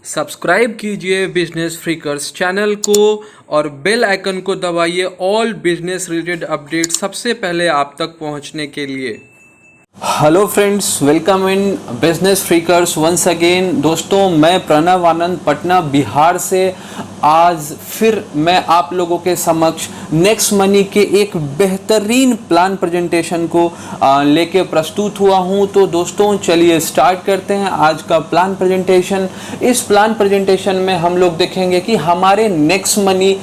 Subscribe कीजिए business फ्रीकर्स channel को और बेल आइकन को दबाइए ऑल बिजनेस रिलेटेड अपडेट सबसे पहले आप तक पहुंचने के लिए। Hello friends, welcome in business freakers once again. दोस्तों, मैं प्रणव आनंद पटना बिहार से आज फिर मैं आप लोगों के समक्ष नेक्स्ट मनी के एक बेहतरीन प्लान प्रेजेंटेशन को लेके प्रस्तुत हुआ हूं। तो दोस्तों, चलिए स्टार्ट करते हैं आज का प्लान प्रेजेंटेशन। इस प्लान प्रेजेंटेशन में हम लोग देखेंगे कि हमारे नेक्स्ट मनी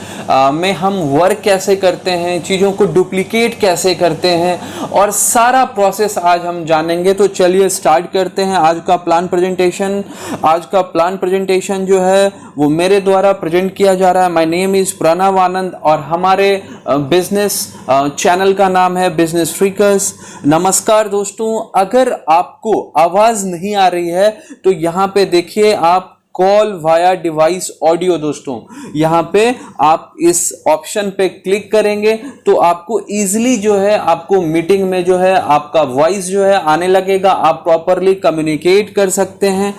में हम वर्क कैसे करते हैं, चीज़ों को डुप्लीकेट कैसे करते हैं और सारा प्रोसेस आज हम जानेंगे। तो चलिए स्टार्ट करते हैं आज का प्लान प्रेजेंटेशन। आज का प्लान प्रेजेंटेशन जो है वो मेरे द्वारा प्रेजेंट किया जा रहा है। माय नेम इज प्रणव आनंद और हमारे बिजनेस चैनल का नाम है बिजनेस फ्रीकर्स। नमस्कार दोस्तों, अगर आपको आवाज नहीं आ रही है तो यहाँ पे देखिए आप कॉल वाया डिवाइस ऑडियो। दोस्तों, यहाँ पे आप इस ऑप्शन पे क्लिक करेंगे तो आपको इजीली जो है आपको मीटिंग में जो है आपका वॉइस जो है आने लगेगा, आप प्रॉपरली कम्युनिकेट कर सकते हैं।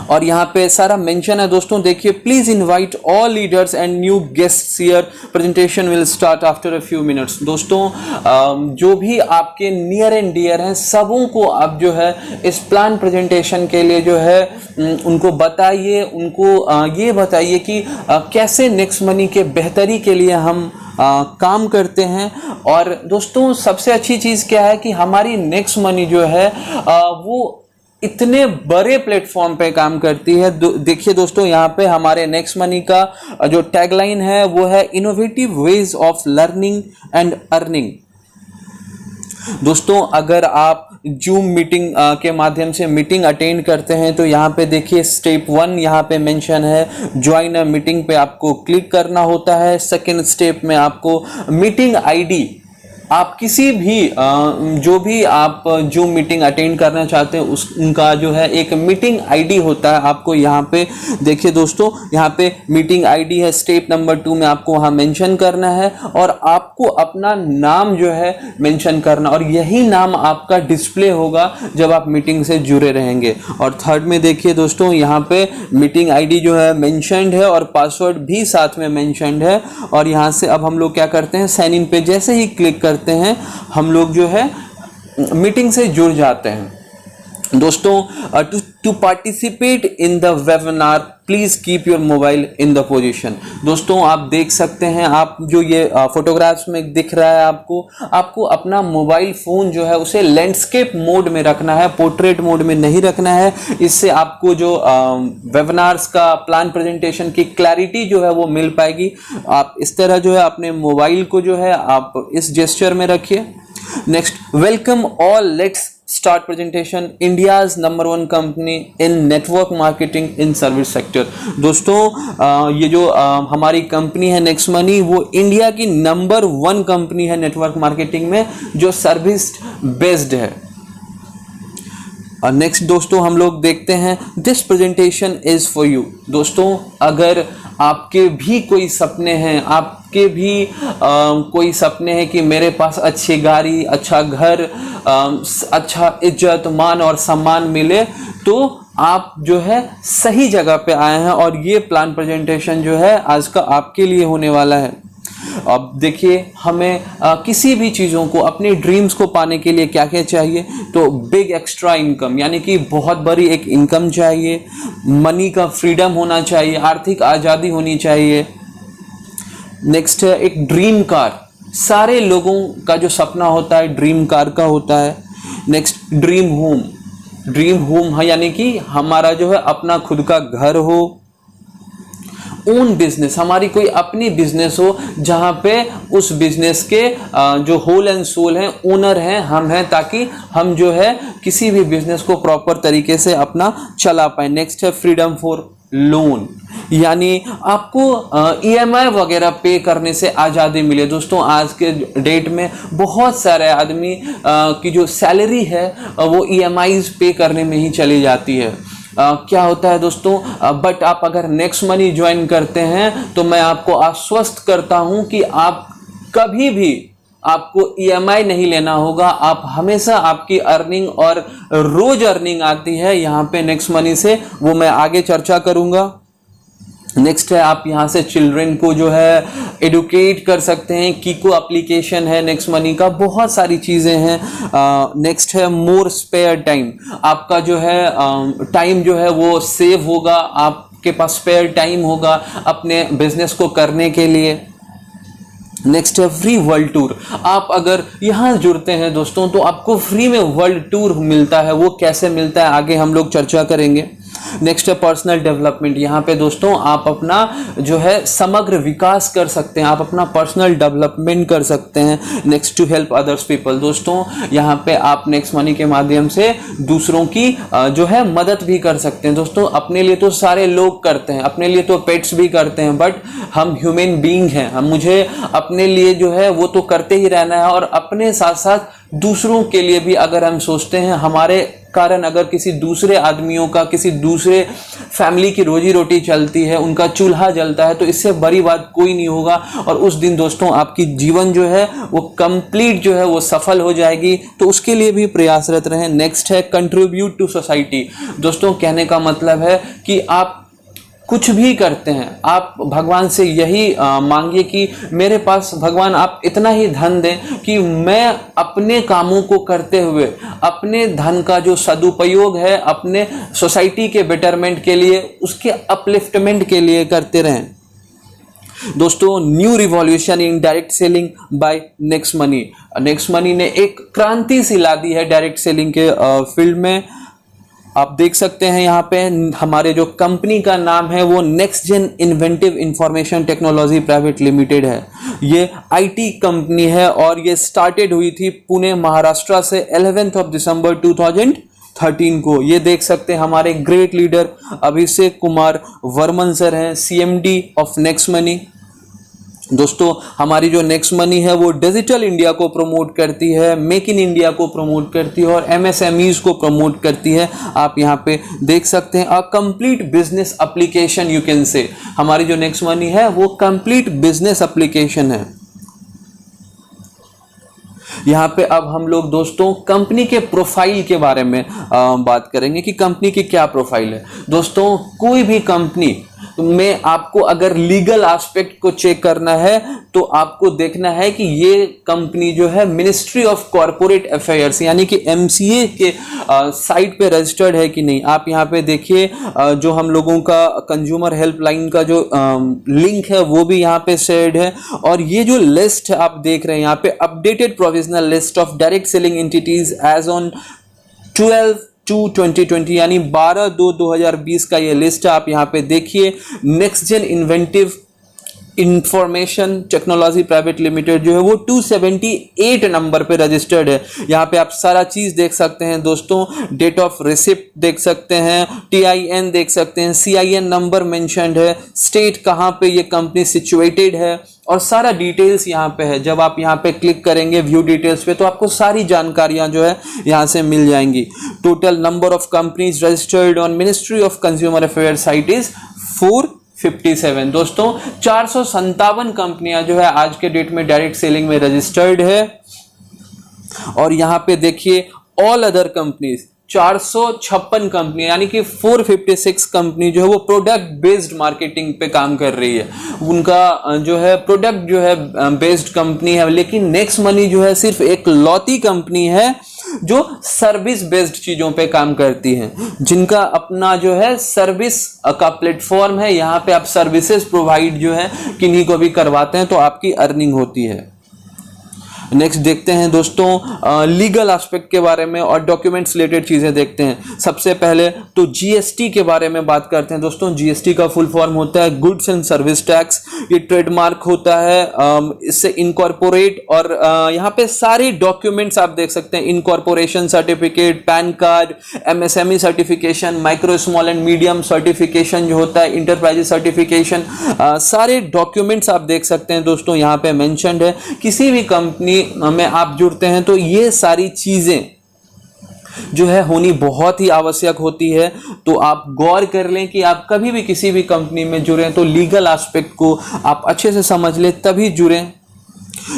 और यहाँ पे सारा मेंशन है। दोस्तों देखिए, please invite all leaders and new guests here, presentation will start after a few minutes. दोस्तों, जो भी आपके नियर एंड डियर हैं सबों को आप जो है इस प्लान प्रेजेंटेशन के लिए जो है उनको बताइए, उनको ये बताइए कि कैसे नेक्स्ट मनी के बेहतरी के लिए हम काम करते हैं। और दोस्तों, सबसे अच्छी चीज़ क्या है कि हमारी नेक्स्ट मनी जो है वो इतने बड़े प्लेटफॉर्म पे काम करती है। देखिए दोस्तों, यहाँ पे हमारे नेक्स्ट मनी का जो टैगलाइन है वो है innovative ways of learning and earning. दोस्तों, अगर आप जूम मीटिंग के माध्यम से मीटिंग अटेंड करते हैं तो यहाँ पे देखिए स्टेप 1 यहाँ पे मेंशन है, ज्वाइन अ मीटिंग पे आपको क्लिक करना होता है। सेकेंड स्टेप में आपको मीटिंग आईडी, आप किसी भी जो भी आप जूम मीटिंग अटेंड करना चाहते हैं उनका जो है एक मीटिंग आईडी होता है। आपको यहाँ पे देखिए दोस्तों, यहाँ पे मीटिंग आईडी है। स्टेप नंबर 2 में आपको वहाँ मेंशन करना है और आपको अपना नाम जो है मेंशन करना, और यही नाम आपका डिस्प्ले होगा जब आप मीटिंग से जुड़े रहेंगे। और थर्ड में देखिए दोस्तों, यहाँ पे मीटिंग आईडी जो है मेंशनड है और पासवर्ड भी साथ में मेंशनड है। और यहाँ से अब हम लोग क्या करते हैं, साइन इन पे जैसे ही क्लिक करते हैं हम लोग जो है मीटिंग से जुड़ जाते हैं। दोस्तों, to participate in the webinar please keep your mobile in the position. दोस्तों, आप देख सकते हैं, आप जो ये फोटोग्राफ्स में दिख रहा है आपको अपना मोबाइल फोन जो है उसे लैंडस्केप मोड में रखना है, पोर्ट्रेट मोड में नहीं रखना है। इससे आपको जो वेबिनार्स का प्लान प्रेजेंटेशन की क्लैरिटी जो है वो मिल पाएगी। आप इस तरह जो है अपने मोबाइल को जो है आप इस जेस्चर में रखिए। Next, welcome all, let's start presentation, India's number 1 company in network marketing in service sector. दोस्तों, ये जो हमारी कंपनी है नेक्स्ट मनी, वो इंडिया की नंबर 1 कंपनी है नेटवर्क मार्केटिंग में जो सर्विस बेस्ड है। नेक्स्ट दोस्तों, हम लोग देखते हैं, this presentation is for you. दोस्तों, अगर आपके भी कोई सपने हैं, आपके भी कोई सपने हैं कि मेरे पास अच्छी गाड़ी, अच्छा घर, अच्छा इज्जत मान और सम्मान मिले, तो आप जो है सही जगह पे आए हैं और ये प्लान प्रेजेंटेशन जो है आज का आपके लिए होने वाला है। अब देखिए, हमें किसी भी चीज़ों को, अपने ड्रीम्स को पाने के लिए क्या क्या चाहिए, तो बिग एक्स्ट्रा इनकम, यानी कि बहुत बड़ी एक इनकम चाहिए, मनी का फ्रीडम होना चाहिए, आर्थिक आज़ादी होनी चाहिए। नेक्स्ट है एक ड्रीम कार, सारे लोगों का जो सपना होता है ड्रीम कार का होता है। Next, dream home, dream home है यानी कि हमारा जो है अपना खुद का घर हो। ओन बिजनेस, हमारी कोई अपनी बिजनेस हो जहाँ पे उस बिजनेस के जो होल एंड सोल हैं, ओनर हैं, हम हैं, ताकि हम जो है किसी भी बिजनेस को प्रॉपर तरीके से अपना चला पाए। नेक्स्ट है फ्रीडम फॉर लोन, यानी आपको EMI वगैरह पे करने से आज़ादी मिले। दोस्तों, आज के डेट में बहुत सारे आदमी की जो सैलरी है वो EMIs पे करने में ही चली जाती है। क्या होता है दोस्तों, बट आप अगर नेक्स्ट मनी ज्वाइन करते हैं तो मैं आपको आश्वस्त करता हूं कि आप कभी भी आपको EMI नहीं लेना होगा। आप हमेशा आपकी अर्निंग और रोज अर्निंग आती है यहाँ पे नेक्स्ट मनी से, वो मैं आगे चर्चा करूंगा। नेक्स्ट है आप यहाँ से चिल्ड्रन को जो है एडुकेट कर सकते हैं। कीको एप्लीकेशन है नेक्स्ट मनी का, बहुत सारी चीज़ें हैं। नेक्स्ट है मोर स्पेयर टाइम, आपका जो है टाइम जो है वो सेव होगा, आपके पास स्पेयर टाइम होगा अपने बिजनेस को करने के लिए। नेक्स्ट है फ्री वर्ल्ड टूर, आप अगर यहाँ जुड़ते हैं दोस्तों तो आपको फ्री में वर्ल्ड टूर मिलता है। वो कैसे मिलता है आगे हम लोग चर्चा करेंगे। नेक्स्ट है पर्सनल डेवलपमेंट, यहाँ पे दोस्तों आप अपना जो है समग्र विकास कर सकते हैं, आप अपना पर्सनल डेवलपमेंट कर सकते हैं। Next to help others people, दोस्तों यहाँ पे आप नेक्स्ट मनी के माध्यम से दूसरों की जो है मदद भी कर सकते हैं। दोस्तों अपने लिए तो सारे लोग करते हैं, अपने लिए तो पेट्स भी करते हैं, बट हम ह्यूमन बीइंग हैं, हम मुझे अपने लिए जो है वो तो करते ही रहना है, और अपने साथ साथ दूसरों के लिए भी अगर हम सोचते हैं, हमारे कारण अगर किसी दूसरे आदमियों का, किसी दूसरे फैमिली की रोजी रोटी चलती है, उनका चूल्हा जलता है, तो इससे बड़ी बात कोई नहीं होगा। और उस दिन दोस्तों आपकी जीवन जो है वो कंप्लीट जो है वो सफल हो जाएगी, तो उसके लिए भी प्रयासरत रहें। नेक्स्ट है कंट्रीब्यूट टू सोसाइटी, दोस्तों कहने का मतलब है कि आप कुछ भी करते हैं, आप भगवान से यही मांगिए कि मेरे पास भगवान आप इतना ही धन दें कि मैं अपने कामों को करते हुए अपने धन का जो सदुपयोग है अपने सोसाइटी के बेटरमेंट के लिए, उसके अपलिफ्टमेंट के लिए करते रहें। दोस्तों new revolution in direct selling by next money, next money ने एक क्रांति सी ला दी है डायरेक्ट सेलिंग के फील्ड में। आप देख सकते हैं यहाँ पे हमारे जो कंपनी का नाम है वो next gen inventive information technology private limited है। ये आईटी कंपनी है और ये स्टार्टेड हुई थी पुणे महाराष्ट्र से 11 दिसंबर 2013 को। ये देख सकते हैं हमारे great leader Abhishek Kumar Varman sir हैं, CMD ऑफ नेक्स्ट मनी। दोस्तों हमारी जो नेक्स्ट मनी है वो डिजिटल इंडिया को प्रमोट करती है, मेक इन इंडिया को प्रमोट करती है और MSMEs को प्रमोट करती है। आप यहाँ पे देख सकते हैं a complete business application you can say, हमारी जो नेक्स्ट मनी है वो कंप्लीट बिजनेस एप्लीकेशन है। यहाँ पे अब हम लोग दोस्तों कंपनी के प्रोफाइल के बारे में बात करेंगे कि कंपनी की क्या प्रोफाइल है। दोस्तों कोई भी कंपनी में आपको अगर लीगल एस्पेक्ट को चेक करना है तो आपको देखना है कि ये कंपनी जो है मिनिस्ट्री ऑफ कॉर्पोरेट अफेयर्स यानी कि MCA के साइट पे रजिस्टर्ड है कि नहीं। आप यहाँ पे देखिए जो हम लोगों का कंज्यूमर हेल्पलाइन का जो लिंक है वो भी यहाँ पे शेयर्ड है। और ये जो लिस्ट आप देख रहे हैं यहाँ पे updated provisional list of direct selling entities as on 12/2/2020 यानी 12/2/2020 का ये लिस्ट है। आप यहाँ पे देखिए next gen inventive information technology private limited जो है वो 278 नंबर पे रजिस्टर्ड है। यहाँ पे आप सारा चीज देख सकते हैं दोस्तों, डेट ऑफ रिसिप्ट देख सकते हैं, TIN देख सकते हैं, CIN नंबर मेंशन्ड है, स्टेट कहाँ पे ये कंपनी सिचुएटेड है और सारा डिटेल्स यहाँ पे है। जब आप यहाँ पे क्लिक करेंगे व्यू डिटेल्स पे तो आपको सारी जानकारियां जो है यहाँ से मिल जाएंगी। Total number of companies registered on ministry of consumer affair site is 457। दोस्तों 457 कंपनियां जो है आज के डेट में डायरेक्ट सेलिंग में रजिस्टर्ड है। और यहाँ पे देखिए ऑल अदर कंपनीज 456 कंपनी यानी कि 456 कंपनी जो है वो प्रोडक्ट बेस्ड मार्केटिंग पे काम कर रही है। उनका जो है प्रोडक्ट जो है बेस्ड कंपनी है, लेकिन नेक्स्ट मनी जो है सिर्फ एक लौती कंपनी है जो सर्विस बेस्ड चीजों पे काम करती है, जिनका अपना जो है सर्विस का प्लेटफॉर्म है। यहाँ पे आप सर्विसेज प्रोवाइड जो है किन्हीं को भी करवाते हैं तो आपकी अर्निंग होती है। नेक्स्ट देखते हैं दोस्तों लीगल एस्पेक्ट के बारे में और डॉक्यूमेंट्स रिलेटेड चीजें देखते हैं। सबसे पहले तो GST के बारे में बात करते हैं। दोस्तों GST का फुल फॉर्म होता है गुड्स एंड सर्विस टैक्स। ये ट्रेडमार्क होता है, इससे इनकॉर्पोरेट और यहाँ पे सारे डॉक्यूमेंट्स आप देख सकते हैं, incorporation certificate, pan card, MSME certification, micro small and medium certification जो होता है, इंटरप्राइजेस सर्टिफिकेशन, सारे डॉक्यूमेंट्स आप देख सकते हैं दोस्तों यहाँ पे मेंशन्ड है। किसी भी कंपनी में आप जुड़ते हैं तो ये सारी चीजें जो है होनी बहुत ही आवश्यक होती है। तो आप गौर कर लें कि आप कभी भी किसी भी कंपनी में जुड़ें तो लीगल एस्पेक्ट को आप अच्छे से समझ लें तभी जुड़ें।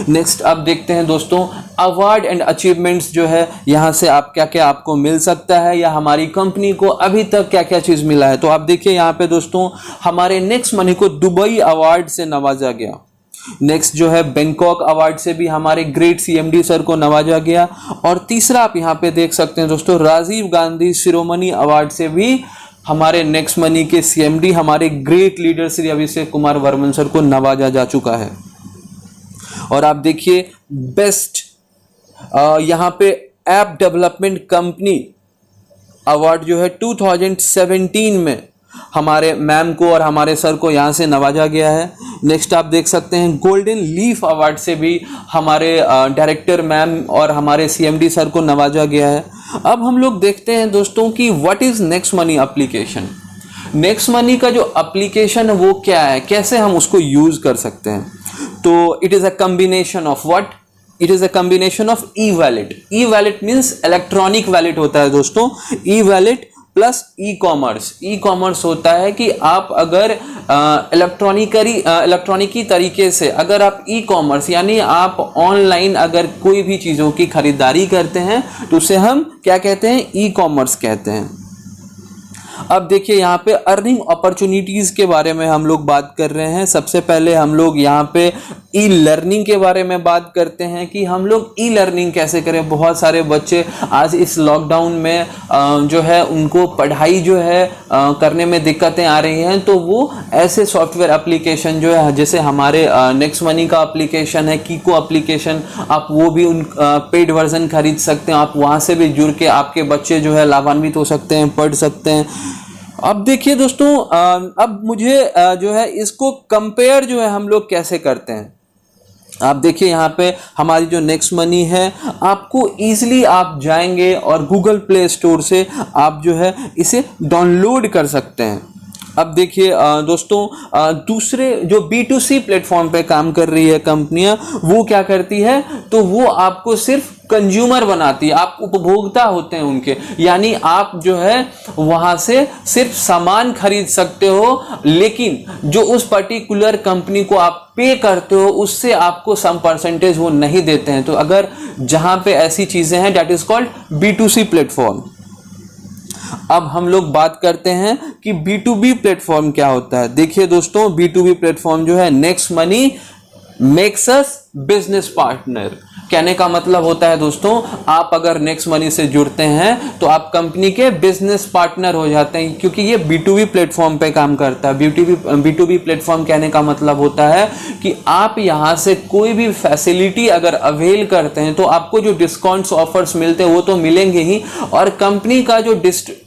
नेक्स्ट अब देखते हैं दोस्तों अवार्ड एंड अचीवमेंट्स जो है यहाँ से आप क्या क्या आपको मिल सकता है या हमारी कंपनी को अभी तक क्या क्या चीज़ मिला है। तो आप देखिए यहाँ पे दोस्तों हमारे नेक्स्ट मनी को दुबई अवार्ड से नवाजा गया। नेक्स्ट जो है बैंकॉक अवार्ड से भी हमारे ग्रेट सीएमडी सर को नवाजा गया। और तीसरा आप यहाँ पे देख सकते हैं दोस्तों राजीव गांधी शिरोमणि अवार्ड से भी हमारे नेक्स्ट मनी के सीएमडी हमारे great leader Shri Abhishek Kumar Varman sir को नवाजा जा चुका है। और आप देखिए बेस्ट यहाँ पे ऐप डेवलपमेंट कंपनी अवार्ड जो है 2017 में हमारे मैम को और हमारे सर को यहाँ से नवाजा गया है। नेक्स्ट आप देख सकते हैं गोल्डन लीफ अवार्ड से भी हमारे डायरेक्टर मैम और हमारे सीएमडी सर को नवाजा गया है। अब हम लोग देखते हैं दोस्तों कि what is next money application. Next money का जो एप्लीकेशन है वो क्या है, कैसे हम उसको यूज कर सकते हैं। तो it is a combination of what, it is a combination of e wallet. E wallet means electronic wallet होता है दोस्तों। E wallet plus e commerce. E commerce होता है कि आप अगर इलेक्ट्रॉनिकी तरीके से अगर आप ई कॉमर्स यानी आप ऑनलाइन अगर कोई भी चीज़ों की खरीदारी करते हैं तो उसे हम क्या कहते हैं, ई कॉमर्स कहते हैं। अब देखिए यहाँ पे अर्निंग अपॉर्चुनिटीज़ के बारे में हम लोग बात कर रहे हैं। सबसे पहले हम लोग यहाँ पे ई लर्निंग के बारे में बात करते हैं कि हम लोग ई लर्निंग कैसे करें। बहुत सारे बच्चे आज इस लॉकडाउन में जो है उनको पढ़ाई जो है करने में दिक्कतें आ रही हैं, तो वो ऐसे सॉफ्टवेयर एप्लीकेशन जो है जैसे हमारे नेक्स्ट मनी का एप्लीकेशन है, कीको एप्लीकेशन, आप वो भी उन पेड वर्जन खरीद सकते हैं। आप वहाँ से भी जुड़ के आपके बच्चे जो है लाभान्वित हो सकते हैं, पढ़ सकते हैं। अब देखिए दोस्तों अब मुझे जो है इसको कंपेयर जो है हम लोग कैसे करते हैं। आप देखिए यहाँ पे हमारी जो नेक्स्ट मनी है, आपको ईजिली आप जाएंगे और गूगल प्ले स्टोर से आप जो है इसे डाउनलोड कर सकते हैं। अब देखिए दोस्तों दूसरे जो B2C प्लेटफॉर्म पे काम कर रही है कंपनियां, वो क्या करती है, तो वो आपको सिर्फ कंज्यूमर बनाती है, आप उपभोक्ता होते हैं उनके, यानी आप जो है वहां से सिर्फ सामान खरीद सकते हो, लेकिन जो उस पर्टिकुलर कंपनी को आप पे करते हो उससे आपको सम परसेंटेज वो नहीं देते हैं। तो अगर जहां पे ऐसी चीजें हैं that is called B2C platform. अब हम लोग बात करते हैं कि B2B प्लेटफॉर्म क्या होता है। देखिए दोस्तों B2B प्लेटफॉर्म जो है next money makes us business partner. कहने का मतलब होता है दोस्तों आप अगर नेक्स्ट मनी से जुड़ते हैं तो आप कंपनी के बिजनेस पार्टनर हो जाते हैं, क्योंकि ये B2B प्लेटफॉर्म पे काम करता है। B2B प्लेटफॉर्म कहने का मतलब होता है कि आप यहाँ से कोई भी फैसिलिटी अगर अवेल करते हैं तो आपको जो डिस्काउंट्स ऑफर्स मिलते हैं वो तो मिलेंगे ही, और कंपनी का जो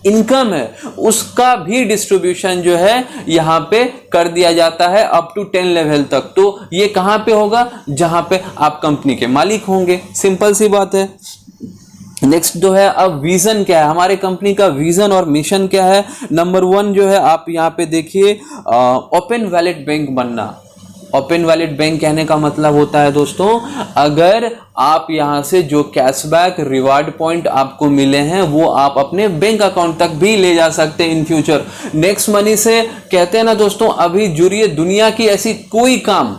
इनकम है उसका भी डिस्ट्रीब्यूशन जो है यहाँ पे कर दिया जाता है अप टू 10 लेवल तक। तो ये कहाँ पे होगा, जहां पे आप कंपनी के मालिक होंगे। सिंपल सी बात है। नेक्स्ट जो है अब विजन क्या है, हमारे कंपनी का विजन और मिशन क्या है। नंबर 1 जो है आप यहाँ पे देखिए ओपन वैलेट बैंक बनना। ओपन वैलेट बैंक कहने का मतलब होता है दोस्तों अगर आप यहाँ से जो कैशबैक रिवार्ड पॉइंट आपको मिले हैं वो आप अपने बैंक अकाउंट तक भी ले जा सकते हैं इन फ्यूचर। नेक्स्ट मनी से कहते हैं ना दोस्तों अभी जुड़िए, दुनिया की ऐसी कोई काम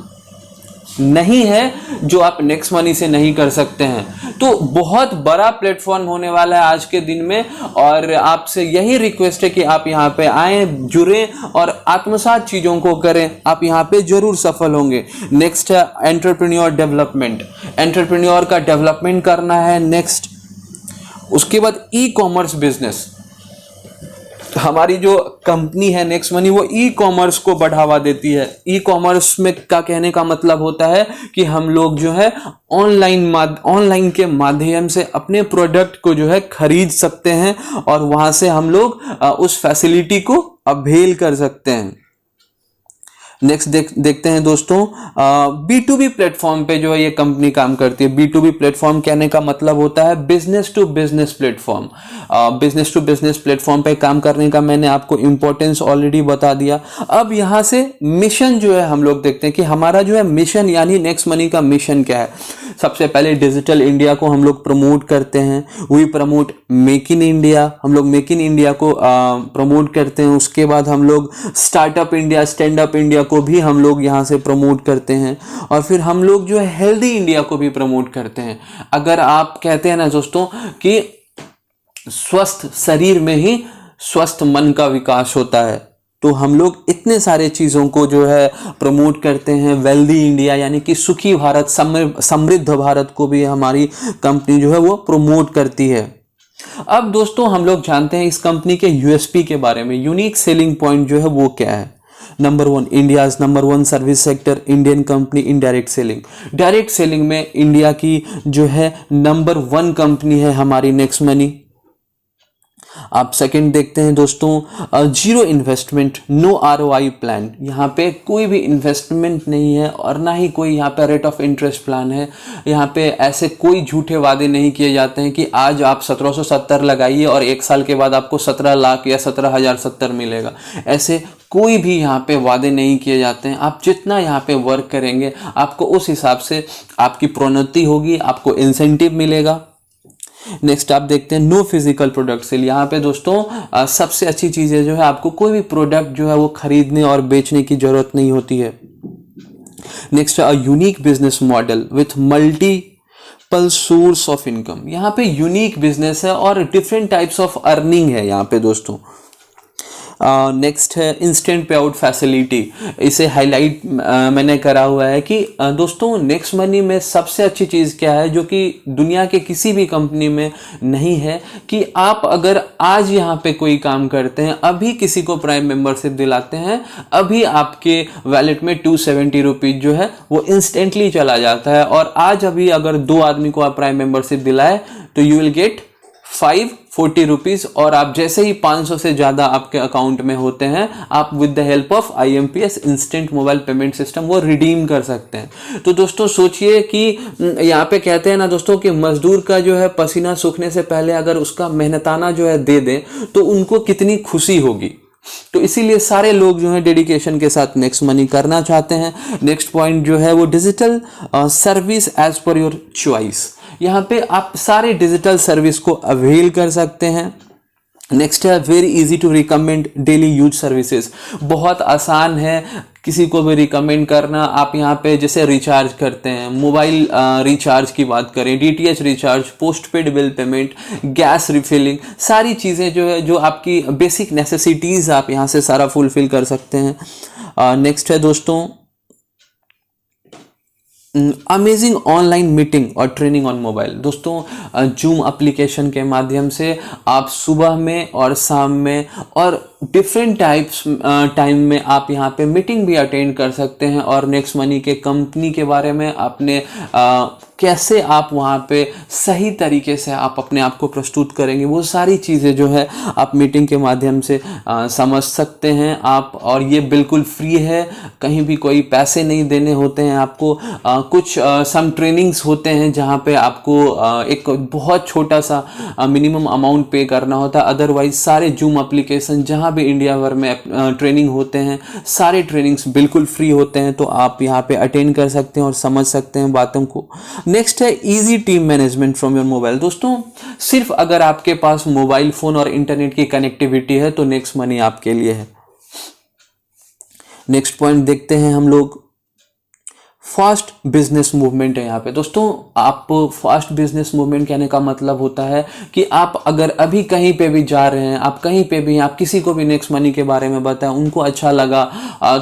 नहीं है जो आप नेक्स्ट मनी से नहीं कर सकते हैं। तो बहुत बड़ा प्लेटफॉर्म होने वाला है आज के दिन में, और आपसे यही रिक्वेस्ट है कि आप यहाँ पे आए, जुड़े और आत्मसात चीज़ों को करें, आप यहाँ पे जरूर सफल होंगे। नेक्स्ट है एंटरप्रेन्योर डेवलपमेंट। एंटरप्रेन्योर का डेवलपमेंट करना है। नेक्स्ट उसके बाद ई कॉमर्स बिजनेस। हमारी जो कंपनी है नेक्स्ट मनी वो ई कॉमर्स को बढ़ावा देती है। ई कॉमर्स में का कहने का मतलब होता है कि हम लोग जो है ऑनलाइन के माध्यम से अपने प्रोडक्ट को जो है खरीद सकते हैं और वहां से हम लोग उस फैसिलिटी को अवेल कर सकते हैं। नेक्स्ट देखते हैं दोस्तों B2B प्लेटफॉर्म पे जो है ये कंपनी काम करती है। B2B प्लेटफॉर्म कहने का मतलब होता है business to business platform. Business to business platform पे काम करने का मैंने आपको इंपॉर्टेंस ऑलरेडी बता दिया। अब यहाँ से मिशन जो है हम लोग देखते हैं कि हमारा जो है मिशन यानी नेक्स्ट मनी का मिशन क्या है। सबसे पहले डिजिटल इंडिया को हम लोग प्रमोट करते हैं। We promote make in India, हम लोग मेक इन इंडिया को प्रमोट करते हैं। उसके बाद हम लोग startup India, stand up India को भी हम लोग यहाँ से प्रमोट करते हैं, और फिर हम लोग जो है हेल्दी इंडिया को भी प्रमोट करते हैं। अगर आप कहते हैं ना दोस्तों कि स्वस्थ शरीर में ही स्वस्थ मन का विकास होता है, तो हम लोग इतने सारे चीज़ों को जो है प्रमोट करते हैं। वेल्दी इंडिया यानी कि सुखी भारत, समृद्ध भारत को भी हमारी कंपनी जो है वो प्रमोट करती है। अब दोस्तों हम लोग जानते हैं इस कंपनी के यूएसपी के बारे में। यूनिक सेलिंग पॉइंट जो है वो क्या है? Number 1, India's number 1 service sector, Indian company इन डायरेक्ट सेलिंग। डायरेक्ट सेलिंग में इंडिया की जो है नंबर 1 कंपनी है हमारी नेक्स्ट मनी। आप सेकंड देखते हैं दोस्तों, zero investment no ROI plan. यहाँ पे कोई भी इन्वेस्टमेंट नहीं है और ना ही कोई यहाँ पे रेट ऑफ इंटरेस्ट प्लान है। यहाँ पे ऐसे कोई झूठे वादे नहीं किए जाते हैं कि आज आप 1770 लगाइए और 1 साल के बाद आपको 17 लाख या 17,070 मिलेगा। ऐसे कोई भी यहाँ पे वादे नहीं किए जाते हैं। आप जितना यहाँ पे वर्क करेंगे आपको उस हिसाब से आपकी प्रोन्नति होगी, आपको इंसेंटिव मिलेगा। नेक्स्ट आप देखते हैं नो फिजिकल प्रोडक्ट सेल। यहाँ पे दोस्तों सबसे अच्छी चीज़ें जो है, आपको कोई भी प्रोडक्ट जो है वो खरीदने और बेचने की जरूरत नहीं होती है। Next unique business model with multiple source of income. यहाँ पे यूनिक बिजनेस है और डिफरेंट टाइप्स ऑफ अर्निंग है यहाँ पे दोस्तों। नेक्स्ट है इंस्टेंट पे आउट फैसिलिटी। इसे हाईलाइट मैंने करा हुआ है कि दोस्तों नेक्स्ट मनी में सबसे अच्छी चीज़ क्या है जो कि दुनिया के किसी भी कंपनी में नहीं है, कि आप अगर आज यहाँ पे कोई काम करते हैं, अभी किसी को प्राइम मेंबरशिप दिलाते हैं, अभी आपके वैलेट में 270 रुपीज़ जो है वो इंस्टेंटली चला जाता है। और आज अभी अगर 2 आदमी को आप प्राइम मेंबरशिप दिलाए तो यू विल गेट 540 रुपीज़, और आप जैसे ही 500 से ज़्यादा आपके अकाउंट में होते हैं, आप with the help of IMPS instant mobile payment system वो रिडीम कर सकते हैं। तो दोस्तों सोचिए कि यहाँ पे कहते हैं ना दोस्तों कि मजदूर का जो है पसीना सूखने से पहले अगर उसका मेहनताना जो है दे दें तो उनको कितनी खुशी होगी। तो इसीलिए सारे लोग जो है डेडिकेशन के साथ नेक्स्ट मनी करना चाहते हैं। नेक्स्ट पॉइंट जो है वो digital service as per your choice. यहाँ पे आप सारे डिजिटल सर्विस को अवेल कर सकते हैं। नेक्स्ट है very easy to recommend daily use services. बहुत आसान है किसी को भी रिकमेंड करना। आप यहाँ पे जैसे रिचार्ज करते हैं, मोबाइल रिचार्ज की बात करें, DTH recharge, post paid bill payment, gas refilling, सारी चीज़ें जो है जो आपकी बेसिक नेसेसिटीज़ आप यहाँ से सारा फुलफिल कर सकते हैं। नेक्स्ट है दोस्तों अमेजिंग ऑनलाइन मीटिंग और ट्रेनिंग ऑन मोबाइल। दोस्तों जूम एप्लीकेशन के माध्यम से आप सुबह में और शाम में और डिफरेंट टाइम में आप यहाँ पे मीटिंग भी अटेंड कर सकते हैं, और नेक्स्ट मनी के कंपनी के बारे में अपने कैसे आप वहाँ पे सही तरीके से आप अपने आप को प्रस्तुत करेंगे, वो सारी चीज़ें जो है आप मीटिंग के माध्यम से समझ सकते हैं आप। और ये बिल्कुल फ्री है, कहीं भी कोई पैसे नहीं देने होते हैं आपको। कुछ सम ट्रेनिंग्स होते हैं जहाँ पे आपको एक बहुत छोटा सा मिनिमम अमाउंट पे करना होता है। अदरवाइज सारे जूम एप्लीकेशन जहाँ भी इंडिया भर में ट्रेनिंग होते हैं, सारे ट्रेनिंग्स बिल्कुल फ्री होते हैं, तो आप यहाँ पे अटेंड कर सकते हैं और समझ सकते हैं बातों को। नेक्स्ट है easy team management from your mobile. दोस्तों सिर्फ अगर आपके पास मोबाइल फोन और इंटरनेट की कनेक्टिविटी है तो नेक्स्ट मनी आपके लिए है। नेक्स्ट पॉइंट देखते हैं हम लोग, फास्ट बिजनेस मूवमेंट है यहाँ पे। दोस्तों आप फास्ट बिजनेस मूवमेंट कहने का मतलब होता है कि आप अगर अभी कहीं पे भी जा रहे हैं, आप कहीं पे भी, आप किसी को भी नेक्स्ट मनी के बारे में बताएं, उनको अच्छा लगा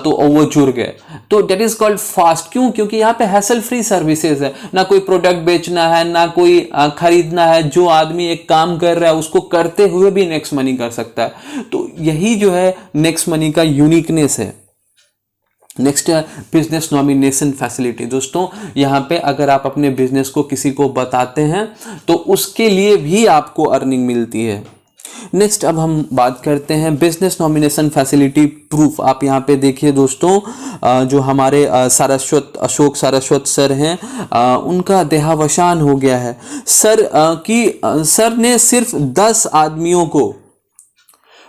तो वो जुड़ गए, तो डेट इज कॉल्ड फास्ट। क्यों? क्योंकि यहाँ पे हैसल फ्री सर्विसेज है, ना कोई प्रोडक्ट बेचना है, ना कोई खरीदना है। जो आदमी एक काम कर रहा है उसको करते हुए भी नेक्स्ट मनी कर सकता है। तो यही जो है नेक्स्ट मनी का यूनिकनेस है। नेक्स्ट है बिजनेस नॉमिनेशन फैसिलिटी। दोस्तों यहाँ पे अगर आप अपने बिजनेस को किसी को बताते हैं तो उसके लिए भी आपको अर्निंग मिलती है। नेक्स्ट अब हम बात करते हैं बिजनेस नॉमिनेशन फैसिलिटी प्रूफ। आप यहाँ पे देखिए दोस्तों, जो हमारे अशोक सारस्वत सर हैं, उनका देहावसान हो गया है। सर ने सिर्फ 10 आदमियों को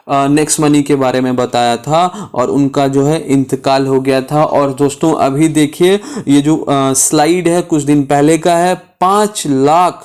नेक्स्ट मनी के बारे में बताया था और उनका जो है इंतकाल हो गया था। और दोस्तों अभी देखिए ये जो स्लाइड है कुछ दिन पहले का है, 5 लाख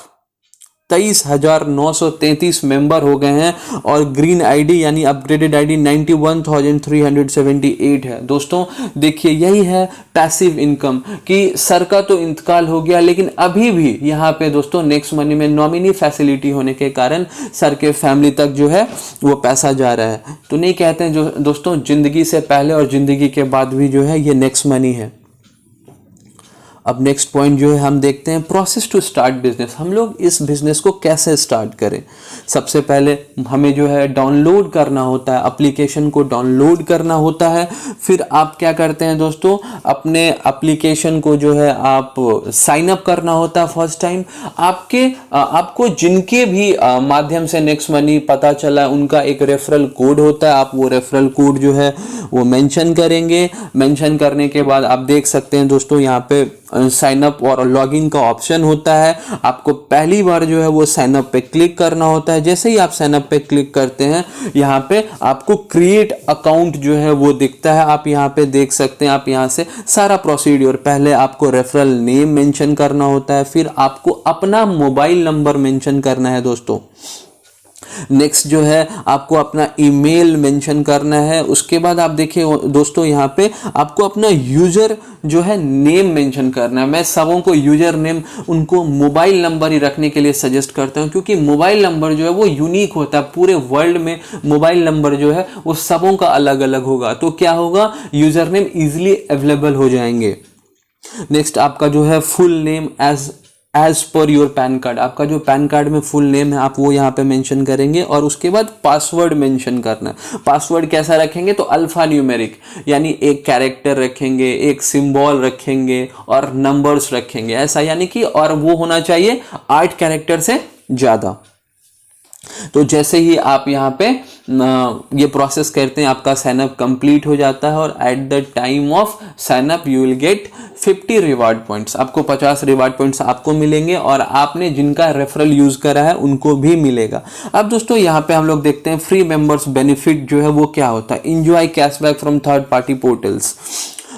23,933 मेंबर हो गए हैं और ग्रीन आईडी यानी अपग्रेडेड आईडी 91,378 है। दोस्तों देखिए, यही है पैसिव इनकम कि सर का तो इंतकाल हो गया, लेकिन अभी भी यहाँ पे दोस्तों नेक्स्ट मनी में नॉमिनी फैसिलिटी होने के कारण सर के फैमिली तक जो है वो पैसा जा रहा है। तो नहीं कहते हैं जो दोस्तों, जिंदगी से पहले और जिंदगी के बाद भी जो है ये नेक्स्ट मनी है। अब नेक्स्ट पॉइंट जो है हम देखते हैं, प्रोसेस टू स्टार्ट बिजनेस। हम लोग इस बिजनेस को कैसे स्टार्ट करें। सबसे पहले हमें जो है डाउनलोड करना होता है, एप्लीकेशन को डाउनलोड करना होता है। फिर आप क्या करते हैं दोस्तों, अपने एप्लीकेशन को जो है आप साइन अप करना होता है फर्स्ट टाइम। आपको जिनके भी माध्यम से नेक्स्ट मनी पता चला उनका एक रेफरल कोड होता है, आप वो रेफरल कोड जो है वो मेंशन करेंगे। मेंशन करने के बाद आप देख सकते हैं दोस्तों, यहाँ पे साइन अप और लॉगिन का ऑप्शन होता है। आपको पहली बार जो है वो साइन अप पे क्लिक करना होता है। जैसे ही आप साइन अप पे क्लिक करते हैं, यहाँ पे आपको क्रिएट अकाउंट जो है वो दिखता है। आप यहाँ पे देख सकते हैं, आप यहाँ से सारा प्रोसीड्यूर, पहले आपको रेफरल नेम मेंशन करना होता है, फिर आपको अपना मोबाइल नंबर मेंशन करना है दोस्तों। नेक्स्ट जो है आपको अपना ईमेल मेंशन करना है। उसके बाद आप देखिए दोस्तों, यहाँ पे आपको अपना यूजर जो है नेम मेंशन करना है। मैं सबों को यूजर नेम उनको मोबाइल नंबर ही रखने के लिए सजेस्ट करता हूँ, क्योंकि मोबाइल नंबर जो है वो यूनिक होता है। पूरे वर्ल्ड में मोबाइल नंबर जो है वो सबों का अलग अलग होगा, तो क्या होगा, यूजर नेम इजिली अवेलेबल हो जाएंगे। नेक्स्ट आपका जो है full name as per your PAN card, आपका जो पैन कार्ड में फुल नेम है आप वो यहाँ पे मेंशन करेंगे। और उसके बाद पासवर्ड मेंशन करना है। पासवर्ड कैसा रखेंगे, तो अल्फा न्यूमेरिक, यानी एक कैरेक्टर रखेंगे, एक सिंबल रखेंगे और नंबर्स रखेंगे, ऐसा यानी कि, और वो होना चाहिए 8 कैरेक्टर से ज़्यादा। तो जैसे ही आप यहाँ पे ये प्रोसेस करते हैं, आपका साइनअप कंप्लीट हो जाता है और at the time of signup you will get 50 reward points. आपको 50 रिवार्ड पॉइंट्स आपको मिलेंगे और आपने जिनका रेफरल यूज करा है उनको भी मिलेगा। अब दोस्तों यहाँ पे हम लोग देखते हैं फ्री मेंबर्स बेनिफिट जो है वो क्या होता है। Enjoy cashback from third party portals.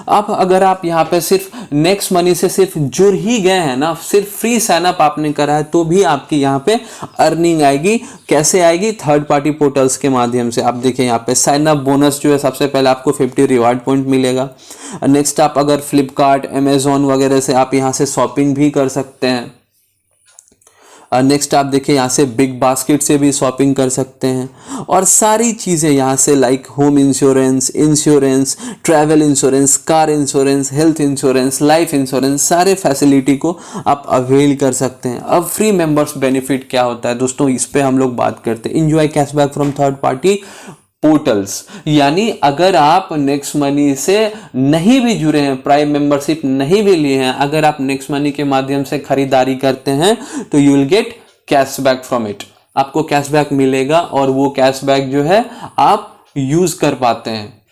अब अगर आप यहाँ पे सिर्फ नेक्स्ट मनी से सिर्फ जुड़ ही गए हैं ना, सिर्फ फ्री साइन अप आपने करा है, तो भी आपकी यहाँ पे अर्निंग आएगी। कैसे आएगी, थर्ड पार्टी पोर्टल्स के माध्यम से। आप देखिए यहाँ पे साइन अप बोनस जो है, सबसे पहले आपको 50 रिवार्ड पॉइंट मिलेगा। नेक्स्ट आप अगर फ्लिपकार्ट, अमेजोन वगैरह से आप यहाँ से शॉपिंग भी कर सकते हैं। नेक्स्ट आप देखिए यहाँ से बिग बास्केट से भी शॉपिंग कर सकते हैं और सारी चीज़ें यहाँ से like home insurance, travel insurance, car insurance, health insurance, life insurance, सारे फैसिलिटी को आप अवेल कर सकते हैं। अब फ्री मेंबर्स बेनिफिट क्या होता है दोस्तों, इस पे हम लोग बात करते हैं। Enjoy cashback from third party portals, यानी अगर आप नेक्स्ट मनी से नहीं भी जुड़े हैं, प्राइम मेंबरशिप नहीं भी लिए हैं, अगर आप नेक्स्ट मनी के माध्यम से खरीदारी करते हैं तो you will gate cashback from it. आपको कैशबैक मिलेगा और वो कैशबैक जो है आप यूज कर पाते हैं।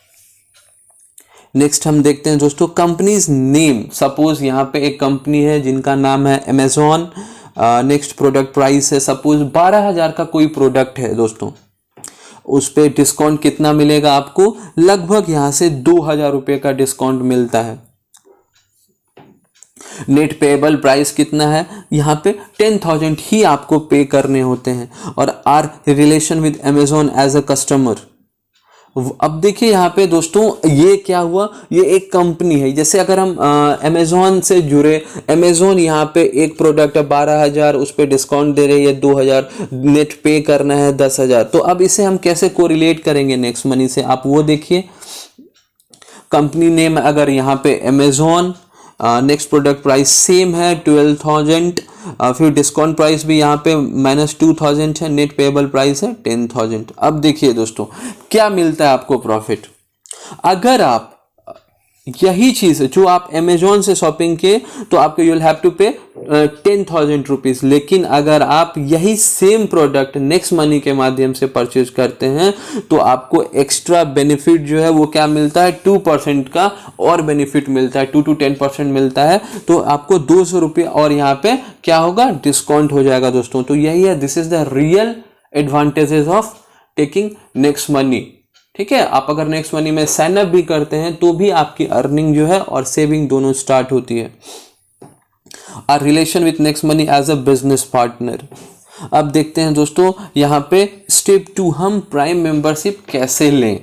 नेक्स्ट हम देखते हैं दोस्तों कंपनीज नेम। सपोज यहाँ पे एक कंपनी है जिनका नाम है अमेजॉन। नेक्स्ट प्रोडक्ट प्राइस है सपोज 12,000 का कोई प्रोडक्ट है दोस्तों, उस पे डिस्काउंट कितना मिलेगा आपको, लगभग यहां से 2,000 रुपए का डिस्काउंट मिलता है। नेट पेएबल प्राइस कितना है, यहां पे 10,000 ही आपको पे करने होते हैं। और our relation with Amazon as a customer. अब देखिए यहाँ पे दोस्तों ये क्या हुआ, ये एक कंपनी है। जैसे अगर हम अमेजोन से जुड़े, अमेजोन यहाँ पे एक प्रोडक्ट है 12,000, उस पे डिस्काउंट दे रही है 2,000, नेट पे करना है 10,000। तो अब इसे हम कैसे कोरिलेट करेंगे नेक्स्ट मनी से, आप वो देखिए। कंपनी नेम अगर यहाँ पे Amazon, next product price same है 12,000, फिर डिस्काउंट प्राइस भी यहाँ पे -2,000 है, नेट पेएबल प्राइस है 10,000। अब देखिए दोस्तों क्या मिलता है आपको प्रॉफिट। अगर आप यही चीज जो आप अमेजोन से शॉपिंग किए तो आपको यू विल हैव टू पे 10,000 रुपीज, लेकिन अगर आप यही सेम प्रोडक्ट नेक्स्ट मनी के माध्यम से परचेज करते हैं तो आपको एक्स्ट्रा बेनिफिट जो है वो क्या मिलता है, 2% का और बेनिफिट मिलता है, 2 to 10% मिलता है। तो आपको 200 रुपये और यहाँ पे क्या होगा, डिस्काउंट हो जाएगा दोस्तों। तो यही है, this is the real advantages of taking next money. ठीक है, आप अगर नेक्स्ट मनी में साइन अप भी करते हैं तो भी आपकी अर्निंग जो है और सेविंग दोनों स्टार्ट होती है। Our relation with next money as a business partner. अब देखते हैं दोस्तों यहाँ पे स्टेप 2 हम प्राइम मेंबरशिप कैसे लें।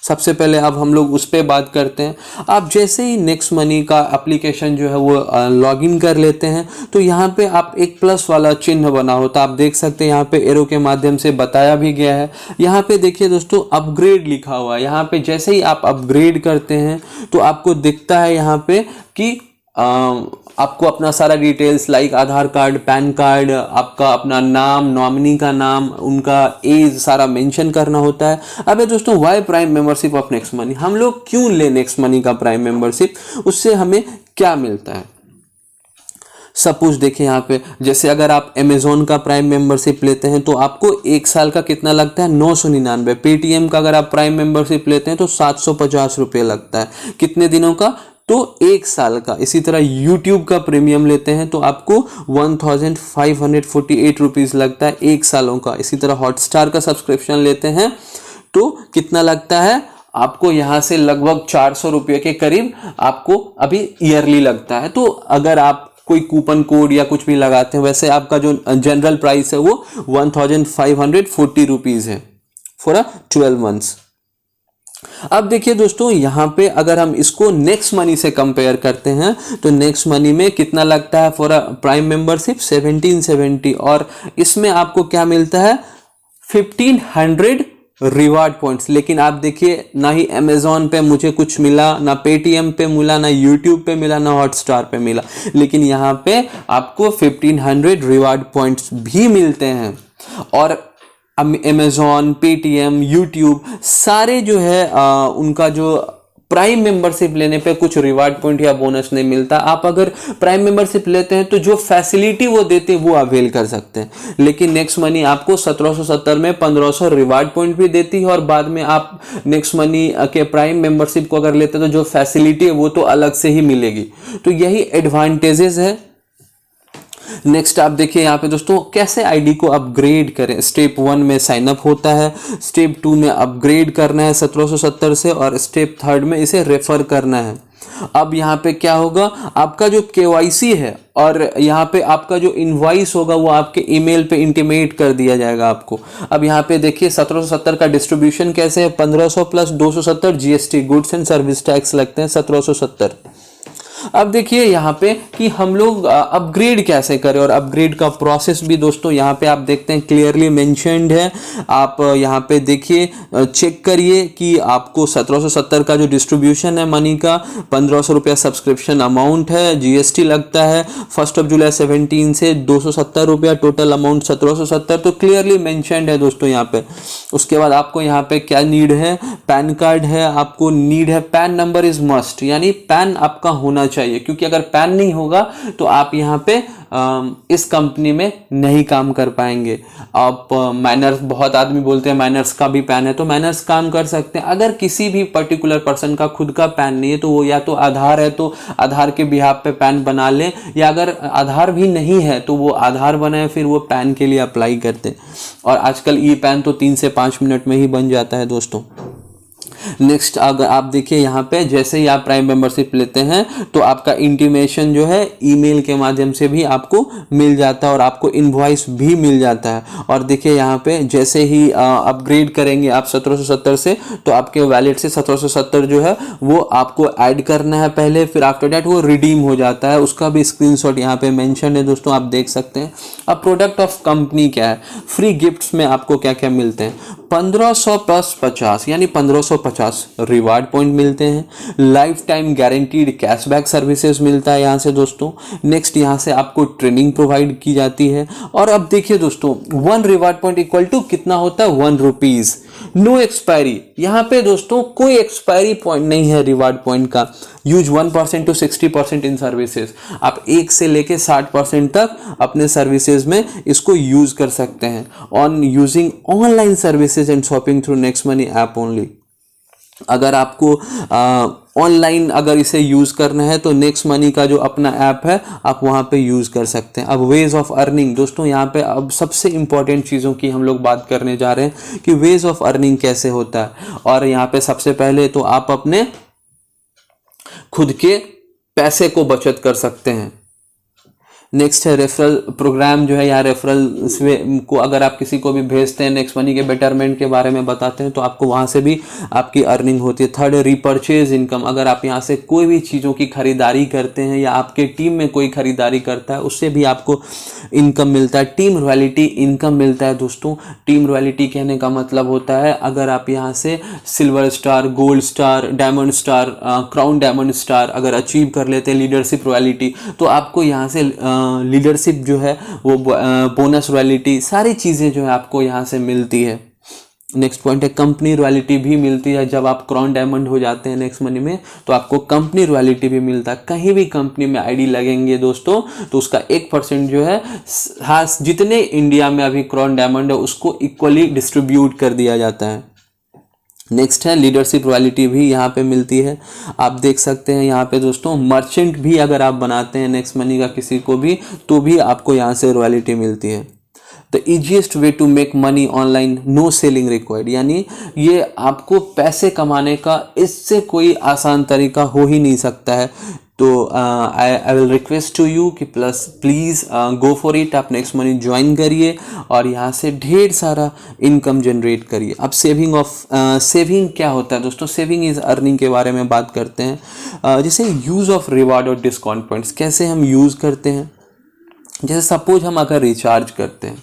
सबसे पहले अब हम लोग उस पर बात करते हैं। आप जैसे ही नेक्स्ट मनी का एप्लीकेशन जो है वो लॉगिन कर लेते हैं तो यहाँ पे आप एक प्लस वाला चिन्ह बना होता है, आप देख सकते हैं यहाँ पे एरो के माध्यम से बताया भी गया है। यहाँ पे देखिए दोस्तों अपग्रेड लिखा हुआ है। यहाँ पे जैसे ही आप अपग्रेड करते हैं तो आपको दिखता है यहाँ पे कि आपको अपना सारा डिटेल्स लाइक आधार कार्ड, पैन कार्ड, आपका अपना नाम, नॉमिनी का नाम, उनका एज सारा मेंशन करना होता है। अब दोस्तों why prime membership of next money, हम लोग क्यों ले नेक्स्ट मनी का प्राइम मेंबरशिप, उससे हमें क्या मिलता है। सपोज देखिए यहाँ पे जैसे अगर आप अमेजोन का प्राइम मेंबरशिप लेते हैं तो आपको एक साल का कितना लगता है 999। पेटीएम का अगर आप प्राइम मेंबरशिप लेते हैं तो 750 रुपये लगता है। कितने दिनों का, तो एक साल का। इसी तरह यूट्यूब का प्रीमियम लेते हैं तो आपको 1548 रुपीज़ लगता है एक सालों का। इसी तरह हॉटस्टार का सब्सक्रिप्शन लेते हैं तो कितना लगता है आपको, यहाँ से लगभग 400 रुपये के करीब आपको अभी ईयरली लगता है। तो अगर आप कोई कूपन कोड या कुछ भी लगाते हैं, वैसे आपका जो जनरल प्राइस है वो 1540 रुपीज़ है फॉर 12 मंथ्स। अब देखिए दोस्तों यहाँ पे अगर हम इसको नेक्स्ट मनी से कंपेयर करते हैं तो नेक्स्ट मनी में कितना लगता है फॉर प्राइम मेंबरशिप 1770, और इसमें आपको क्या मिलता है 1500 रिवार्ड पॉइंट्स। लेकिन आप देखिए ना ही अमेजोन पे मुझे कुछ मिला, ना पेटीएम पे मिला, ना यूट्यूब पे मिला, ना हॉटस्टार पे मिला, लेकिन यहाँ पे आपको 1500 रिवार्ड पॉइंट्स भी मिलते हैं। और अमेजोन, पेटीएम, यूट्यूब सारे जो है उनका जो प्राइम मेंबरशिप लेने पे कुछ रिवार्ड पॉइंट या बोनस नहीं मिलता। आप अगर प्राइम मेंबरशिप लेते हैं तो जो फैसिलिटी वो देते हैं वो अवेल कर सकते हैं। लेकिन नेक्स्ट मनी आपको 1770 में 1500 रिवार्ड पॉइंट भी देती है, और बाद में आप नेक्स्ट मनी के प्राइम मेंबरशिप को अगर लेते हैं तो जो फैसिलिटी है वो तो अलग से ही मिलेगी। तो यही एडवांटेजेस है। नेक्स्ट आप देखिए यहाँ पे दोस्तों कैसे आईडी को अपग्रेड करें। स्टेप 1 में साइन अप होता है, स्टेप 2 में अपग्रेड करना है 1770 से, और स्टेप 3 में इसे रेफर करना है। अब यहाँ पे क्या होगा, आपका जो केवाईसी है और यहाँ पे आपका जो इनवॉइस होगा वो आपके ईमेल पे इंटीमेट कर दिया जाएगा आपको। अब यहाँ पे देखिए 1770 का डिस्ट्रीब्यूशन कैसे है, 1500 plus 270 GST goods and service tax लगते हैं 1770। अब देखिए यहाँ पे कि हम लोग अपग्रेड कैसे करें, और अपग्रेड का प्रोसेस भी दोस्तों यहाँ पे आप देखते हैं क्लियरली मेंशन्ड है। आप यहाँ पे देखिए चेक करिए कि आपको 1770 का जो डिस्ट्रीब्यूशन है मनी का 1500 रुपया सब्सक्रिप्शन अमाउंट है, जीएसटी लगता है 1 जुलाई 17 से 270 रुपया, टोटल अमाउंट 1770। तो क्लियरली मेंशन्ड है दोस्तों यहाँ पे। उसके बाद आपको यहाँ पे क्या नीड है, पैन कार्ड है, आपको नीड है पैन नंबर इज मस्ट, यानी पैन आपका होना चाहिए, क्योंकि अगर पैन नहीं होगा तो आप यहाँ पे इस कंपनी में नहीं काम कर पाएंगे। आप माइनर्स, बहुत आदमी बोलते हैं माइनर्स का भी पैन है, तो माइनर्स काम कर सकते हैं। अगर किसी भी पर्टिकुलर पर्सन का खुद का पैन नहीं है तो वो या तो आधार है तो आधार के बिहाफ पे पैन बना ले, या अगर आधार भी नहीं है तो वो आधार बनाए फिर वो पैन के लिए अप्लाई करते हैं। और आजकल ई पैन तो 3 से 5 मिनट में ही बन जाता है दोस्तों। नेक्स्ट अगर आप देखिए यहाँ पे जैसे ही आप प्राइम मेंबरशिप लेते हैं तो आपका इंटीमेशन जो है ईमेल के माध्यम से भी आपको मिल जाता है, और आपको इनवॉइस भी मिल जाता है। और देखिए यहाँ पे जैसे ही अपग्रेड करेंगे आप 1770 से, तो आपके वैलेट से 1770 जो है वो आपको ऐड करना है पहले, फिर आफ्टर दैट वो रिडीम हो जाता है। उसका भी स्क्रीनशॉट यहाँ पे मेंशन है दोस्तों, आप देख सकते हैं। अब प्रोडक्ट ऑफ कंपनी क्या है, फ्री गिफ्ट्स में आपको क्या क्या मिलते हैं, 1500 प्लस 50 यानी 1550 रिवार्ड पॉइंट मिलते हैं, life time guaranteed cashback services मिलता है यहाँ से दोस्तों। नेक्स्ट यहाँ से आपको ट्रेनिंग प्रोवाइड की जाती है। और अब देखिए दोस्तों 1 रिवार्ड पॉइंट इक्वल टू कितना होता है 1 रुपीज, नो एक्सपायरी। यहाँ पे दोस्तों कोई एक्सपायरी पॉइंट नहीं है रिवार्ड पॉइंट का। यूज 1% टू 60% इन सर्विसेज, आप 1 से लेके 60% तक अपने सर्विसेज में इसको यूज कर सकते हैं on using online services and shopping through next money app only. अगर आपको ऑनलाइन अगर इसे यूज़ करना है तो नेक्स्ट मनी का जो अपना ऐप है आप वहाँ पे यूज़ कर सकते हैं। अब वेज ऑफ अर्निंग दोस्तों, यहाँ पे अब सबसे इंपॉर्टेंट चीज़ों की हम लोग बात करने जा रहे हैं कि वेज ऑफ अर्निंग कैसे होता है। और यहाँ पे सबसे पहले तो आप अपने खुद के पैसे को बचत कर सकते हैं। नेक्स्ट है रेफरल प्रोग्राम जो है, यहाँ रेफरल को अगर आप किसी को भी भेजते हैं, नेक्स्ट मनी के बेटरमेंट के बारे में बताते हैं तो आपको वहाँ से भी आपकी अर्निंग होती है। थर्ड है रीपर्चेज इनकम, अगर आप यहाँ से कोई भी चीज़ों की खरीदारी करते हैं या आपके टीम में कोई खरीदारी करता है उससे भी आपको इनकम मिलता है। टीम रॉयल्टी इनकम मिलता है दोस्तों। टीम रॉयल्टी कहने का मतलब होता है अगर आप यहाँ से silver star, gold star, diamond star, crown diamond star अगर अचीव कर लेते हैं लीडरशिप रॉयल्टी, तो आपको यहाँ से लीडरशिप जो है वो बोनस रॉयल्टी सारी चीज़ें जो है आपको यहाँ से मिलती है। नेक्स्ट पॉइंट है कंपनी रॉयल्टी भी मिलती है। जब आप क्राउन डायमंड हो जाते हैं नेक्स्ट मनी में तो आपको कंपनी रॉयल्टी भी मिलता है। कहीं भी कंपनी में आईडी लगेंगे दोस्तों तो उसका 1% जो है हाँ जितने इंडिया में अभी क्राउन डायमंड है उसको इक्वली डिस्ट्रीब्यूट कर दिया जाता है। नेक्स्ट है लीडरशिप रॉयल्टी भी यहाँ पे मिलती है। आप देख सकते हैं यहाँ पे दोस्तों मर्चेंट भी अगर आप बनाते हैं नेक्स्ट मनी का किसी को भी तो भी आपको यहाँ से रॉयल्टी मिलती है। The easiest way to make money online, no selling required, यानी ये आपको पैसे कमाने का इससे कोई आसान तरीका हो ही नहीं सकता है। तो I will request to you कि प्लीज़ गो फॉर इट। आप नेक्स्ट मनी ज्वाइन करिए और यहाँ से ढेर सारा इनकम जनरेट करिए। अब सेविंग क्या होता है दोस्तों? सेविंग इज़ अर्निंग के बारे में बात करते हैं। जैसे यूज़ ऑफ रिवार्ड और डिस्काउंट पॉइंट्स कैसे हम यूज़ करते हैं। जैसे सपोज हम अगर रिचार्ज करते हैं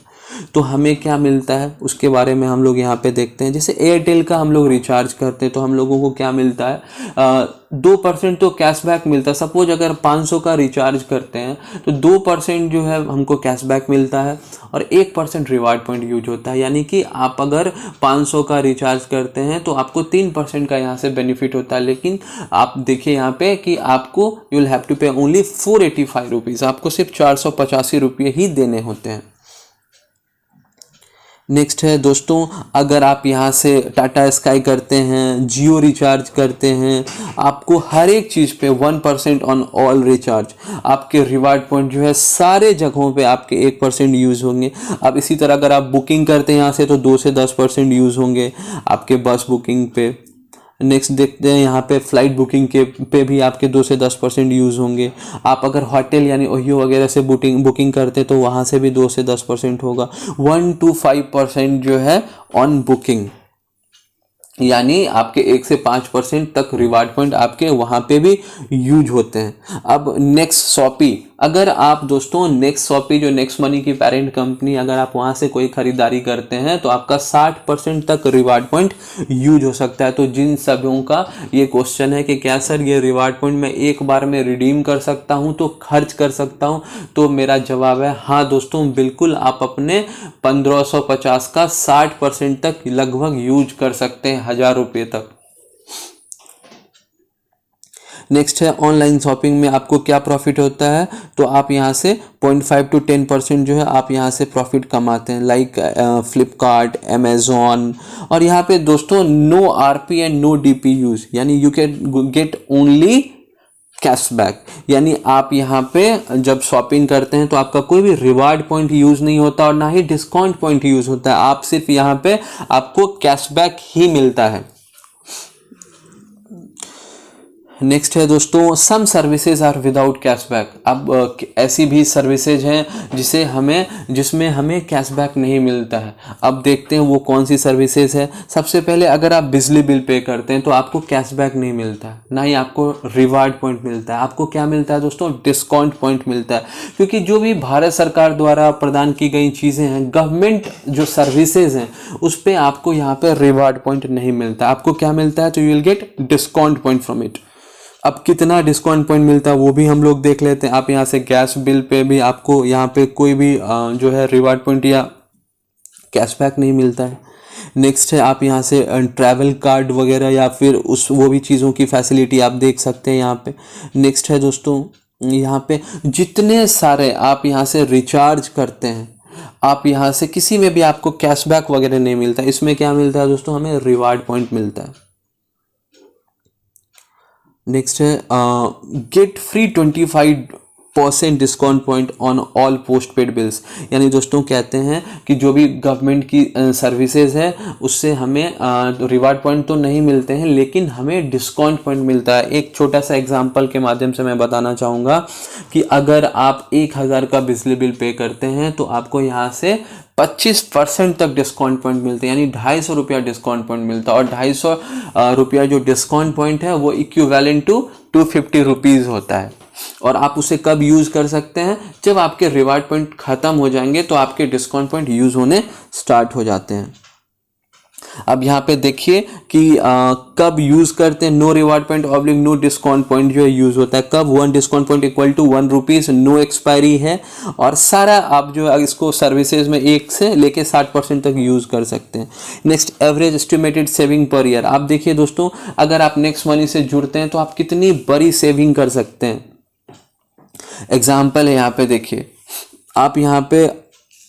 तो हमें क्या मिलता है उसके बारे में हम लोग यहाँ पे देखते हैं। जैसे एयरटेल का हम लोग रिचार्ज करते हैं तो हम लोगों को क्या मिलता है, 2% तो कैशबैक मिलता है। सपोज अगर 500 का रिचार्ज करते हैं तो 2% जो है हमको कैशबैक मिलता है और 1% रिवार्ड पॉइंट यूज होता है। यानी कि आप अगर 500 का रिचार्ज करते हैं तो आपको 3% का यहाँ से बेनिफिट होता है। लेकिन आप देखिए यहाँ पे कि आपको यू विल हैव टू पे ओनली 485 रुपीज़, आपको सिर्फ 485 रुपये ही देने होते हैं। नेक्स्ट है दोस्तों अगर आप यहाँ से टाटा स्काई करते हैं, जियो रिचार्ज करते हैं, आपको हर एक चीज़ पे 1% ऑन ऑल रिचार्ज, आपके रिवार्ड पॉइंट जो है सारे जगहों पे आपके 1% यूज़ होंगे। अब इसी तरह अगर आप बुकिंग करते हैं यहाँ से तो 2 से 10% यूज़ होंगे आपके बस बुकिंग पे। नेक्स्ट देखते हैं यहाँ पे फ्लाइट बुकिंग के पे भी आपके 2 से 10% यूज़ होंगे। आप अगर होटल यानी ओहियो वगैरह से बुकिंग करते तो वहाँ से भी 2 से 10% होगा। 1 to 5% जो है ऑन बुकिंग, यानी आपके 1 से 5% तक रिवार्ड पॉइंट आपके वहाँ पे भी यूज होते हैं। अब नेक्स्ट शॉपी, अगर आप दोस्तों नेक्स्ट शॉपी जो नेक्स्ट मनी की पेरेंट कंपनी, अगर आप वहाँ से कोई खरीदारी करते हैं तो आपका 60% तक रिवार्ड पॉइंट यूज हो सकता है। तो जिन सभी का ये क्वेश्चन है कि क्या सर ये रिवार्ड पॉइंट मैं एक बार में रिडीम कर सकता हूँ तो खर्च कर सकता हूँ, तो मेरा जवाब है हाँ दोस्तों बिल्कुल, आप अपने 1550 का 60% तक लगभग यूज कर सकते हैं, 1000 रुपये तक। नेक्स्ट है ऑनलाइन शॉपिंग में आपको क्या प्रॉफिट होता है, तो आप यहाँ से 0.5 to 10% जो है आप यहाँ से प्रॉफिट कमाते हैं, लाइक फ्लिपकार्ट, अमेजोन। और यहाँ पे दोस्तों no RP and no DP use, यानी you can get only cashback, यानी आप यहाँ पे जब शॉपिंग करते हैं तो आपका कोई भी रिवार्ड पॉइंट यूज नहीं होता और ना ही डिस्काउंट पॉइंट यूज होता है। आप सिर्फ यहाँ पे आपको कैशबैक ही मिलता है। नेक्स्ट है दोस्तों some services are without cashback. अब ऐसी भी सर्विसेज हैं जिसमें हमें कैशबैक नहीं मिलता है। अब देखते हैं वो कौन सी सर्विसेज है। सबसे पहले अगर आप बिजली बिल पे करते हैं तो आपको कैशबैक नहीं मिलता है, ना ही आपको रिवार्ड पॉइंट मिलता है। आपको क्या मिलता है दोस्तों? डिस्काउंट पॉइंट मिलता है, क्योंकि जो भी भारत सरकार द्वारा प्रदान की गई चीज़ें हैं, गवर्नमेंट जो सर्विसेज हैं, उस पर आपको यहाँ पे रिवार्ड पॉइंट नहीं मिलता। आपको क्या मिलता है? तो you will get discount point from it. अब कितना डिस्काउंट पॉइंट मिलता है वो भी हम लोग देख लेते हैं। आप यहाँ से गैस बिल पे भी आपको यहाँ पे कोई भी जो है रिवार्ड पॉइंट या कैशबैक नहीं मिलता है। नेक्स्ट है आप यहाँ से ट्रैवल कार्ड वगैरह या फिर वो भी चीज़ों की फैसिलिटी आप देख सकते हैं यहाँ पे। नेक्स्ट है दोस्तों यहाँ पे जितने सारे आप यहाँ से रिचार्ज करते हैं, आप यहाँ से किसी में भी आपको कैशबैक वगैरह नहीं मिलता। इसमें क्या मिलता है दोस्तों? हमें रिवार्ड पॉइंट मिलता है। नेक्स्ट है get free 25 2% discount point on all post paid bills. यानी दोस्तों कहते हैं कि जो भी गवर्नमेंट की सर्विसेज है उससे हमें रिवार्ड पॉइंट तो नहीं मिलते हैं, लेकिन हमें डिस्काउंट पॉइंट मिलता है। एक छोटा सा एग्जांपल के माध्यम से मैं बताना चाहूँगा कि अगर आप 1000 का बिजली बिल पे करते हैं तो आपको यहाँ से 25% तक डिस्काउंट पॉइंट मिलते हैं, यानी 250 रुपया डिस्काउंट पॉइंट मिलता है। और 250 रुपया जो डिस्काउंट पॉइंट है वो इक्विवेलेंट टू 250 रुपीज़ होता है। और आप उसे कब यूज़ कर सकते हैं? जब आपके रिवार्ड पॉइंट ख़त्म हो जाएंगे तो आपके डिस्काउंट पॉइंट यूज़ होने स्टार्ट हो जाते हैं। अब यहाँ पे देखिए कि कब यूज़ करते हैं। No reward point oblique no discount point जो है यूज़ होता है कब? 1 discount point equal to 1 rupees, no expiry है, और सारा आप जो है इसको सर्विसेज में 1 से लेके 60% तक यूज़ कर सकते हैं। Next, average estimated saving per year. आप देखिए दोस्तों, अगर आप नेक्स्ट मनी से जुड़ते हैं तो आप कितनी बड़ी सेविंग कर सकते हैं। एग्जाम्पल है यहाँ पे देखिए, आप यहाँ पे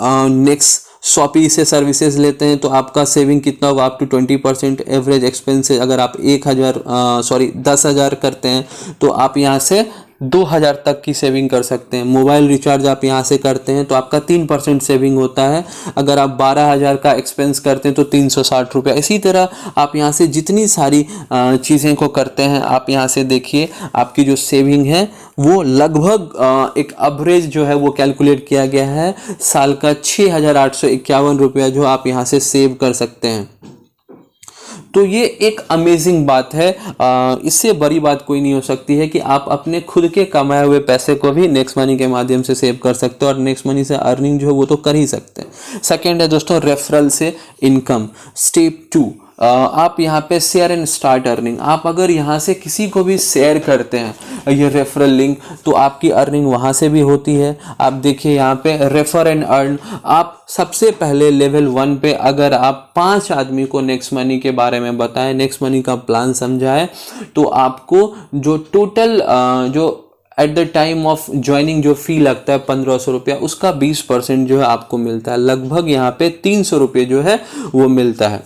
नेक्स्ट शॉपी से सर्विसेज लेते हैं तो आपका सेविंग कितना होगा? Up to 20%। एवरेज एक्सपेंसेस अगर आप 10,000 करते हैं तो आप यहाँ से 2000 तक की सेविंग कर सकते हैं। मोबाइल रिचार्ज आप यहाँ से करते हैं तो आपका 3% सेविंग होता है। अगर आप 12,000 का एक्सपेंस करते हैं तो 360 रुपया। इसी तरह आप यहाँ से जितनी सारी चीज़ें को करते हैं, आप यहाँ से देखिए आपकी जो सेविंग है वो लगभग एक एवरेज जो है वो कैलकुलेट किया गया है साल का 6,851 रुपया जो आप यहाँ से सेव कर सकते हैं। तो ये एक अमेजिंग बात है। इससे बड़ी बात कोई नहीं हो सकती है कि आप अपने खुद के कमाए हुए पैसे को भी नेक्स्ट मनी के माध्यम से सेव कर सकते हो, और नेक्स्ट मनी से अर्निंग जो है वो तो कर ही सकते हैं। सेकेंड है दोस्तों रेफरल से इनकम। स्टेप 2, आप यहाँ पे शेयर एंड स्टार्ट अर्निंग। आप अगर यहाँ से किसी को भी शेयर करते हैं ये रेफरल लिंक, तो आपकी अर्निंग वहाँ से भी होती है। आप देखिए यहाँ पे रेफर एंड अर्न। आप सबसे पहले लेवल 1 पे अगर आप 5 आदमी को नेक्स्ट मनी के बारे में बताएं, नेक्स्ट मनी का प्लान समझाएं, तो आपको जो टोटल जो eight the time of joining जो फी लगता है 1500 रुपया, उसका 20% जो है आपको मिलता है। लगभग यहाँ पे 300 रुपये जो है वो मिलता है।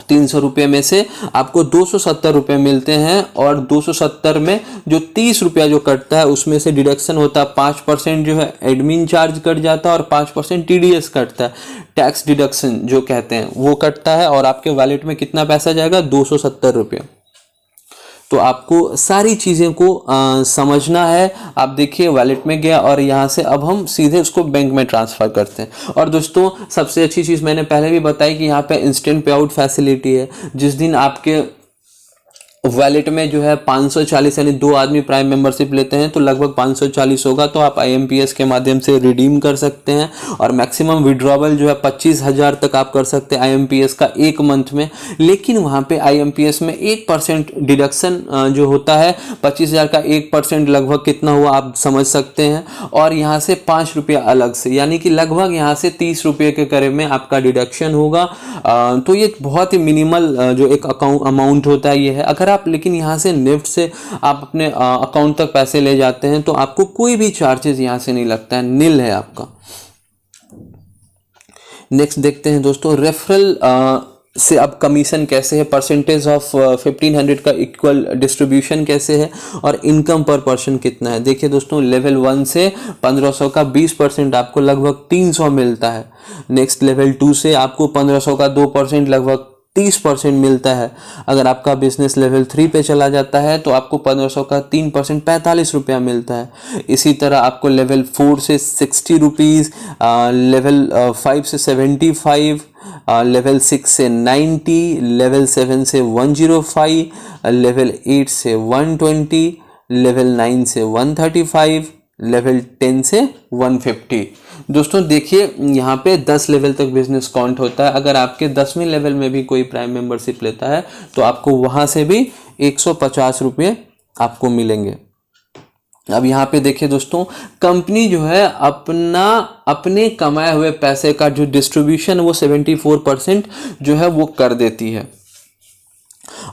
300 रुपये में से आपको 270 रुपये मिलते हैं, और 270 में जो 30 रुपया जो कटता है उसमें से डिडक्शन होता है 5% जो है एडमिन चार्ज कट जाता है, और 5% TDS कटता है, टैक्स डिडक्शन जो कहते हैं वो कटता है। और आपके वॉलेट में कितना पैसा जाएगा? 270 रुपये। तो आपको सारी चीज़ें को समझना है। आप देखिए वॉलेट में गया और यहाँ से अब हम सीधे उसको बैंक में ट्रांसफ़र करते हैं। और दोस्तों सबसे अच्छी चीज़ मैंने पहले भी बताई कि यहाँ पे इंस्टेंट पे आउट फैसिलिटी है। जिस दिन आपके वॉलेट में जो है 540 यानी 2 आदमी प्राइम मेंबरशिप लेते हैं तो लगभग 540 होगा, तो आप IMPS के माध्यम से रिडीम कर सकते हैं। और मैक्सिमम विड्रॉवल जो है 25,000 तक आप कर सकते हैं IMPS का 1 मंथ में। लेकिन वहाँ पे IMPS में 1% डिडक्शन जो होता है, 25,000 का 1% लगभग कितना हुआ आप समझ सकते हैं। और यहाँ से 5 रुपया अलग से, यानी कि लगभग यहाँ से 30 रुपये के करीब में आपका डिडक्शन होगा। तो ये बहुत ही मिनिमल जो एक अमाउंट होता है ये है। अगर आप लेकिन यहाँ से निफ्ट से आप अपने अकाउंट तक पैसे ले जाते हैं तो आपको कोई भी चार्जेस यहाँ से नहीं लगता है, नील है आपका। नेक्स्ट देखते हैं दोस्तों रेफरल से अब कमीशन कैसे है, परसेंटेज ऑफ 1500 का इक्वल डिस्ट्रीब्यूशन कैसे है, और इनकम पर पर्सन कितना है। देखिए दोस्तों लेवल 1 से 1500 का 20% आपको लगभग 300 मिलता है। नेक्स्ट लेवल 2 से आपको 1500 का 2% लगभग 30% मिलता है। अगर आपका बिजनेस लेवल 3 पे चला जाता है तो आपको 1500 का 3% 45 रुपया मिलता है। इसी तरह आपको लेवल 4 से 60 रुपीज़, लेवल 5 से 75, लेवल 6 से 90, लेवल 7 से 105, लेवल 8 से 120, लेवल 9 से 135, लेवल 10 से 150। दोस्तों देखिए यहाँ पे 10 लेवल तक बिजनेस काउंट होता है। अगर आपके 10वें लेवल में भी कोई प्राइम मेंबरशिप लेता है तो आपको वहाँ से भी 150 रुपये आपको मिलेंगे। अब यहाँ पे देखिए दोस्तों कंपनी जो है अपने कमाए हुए पैसे का जो डिस्ट्रीब्यूशन वो 74% जो है वो कर देती है।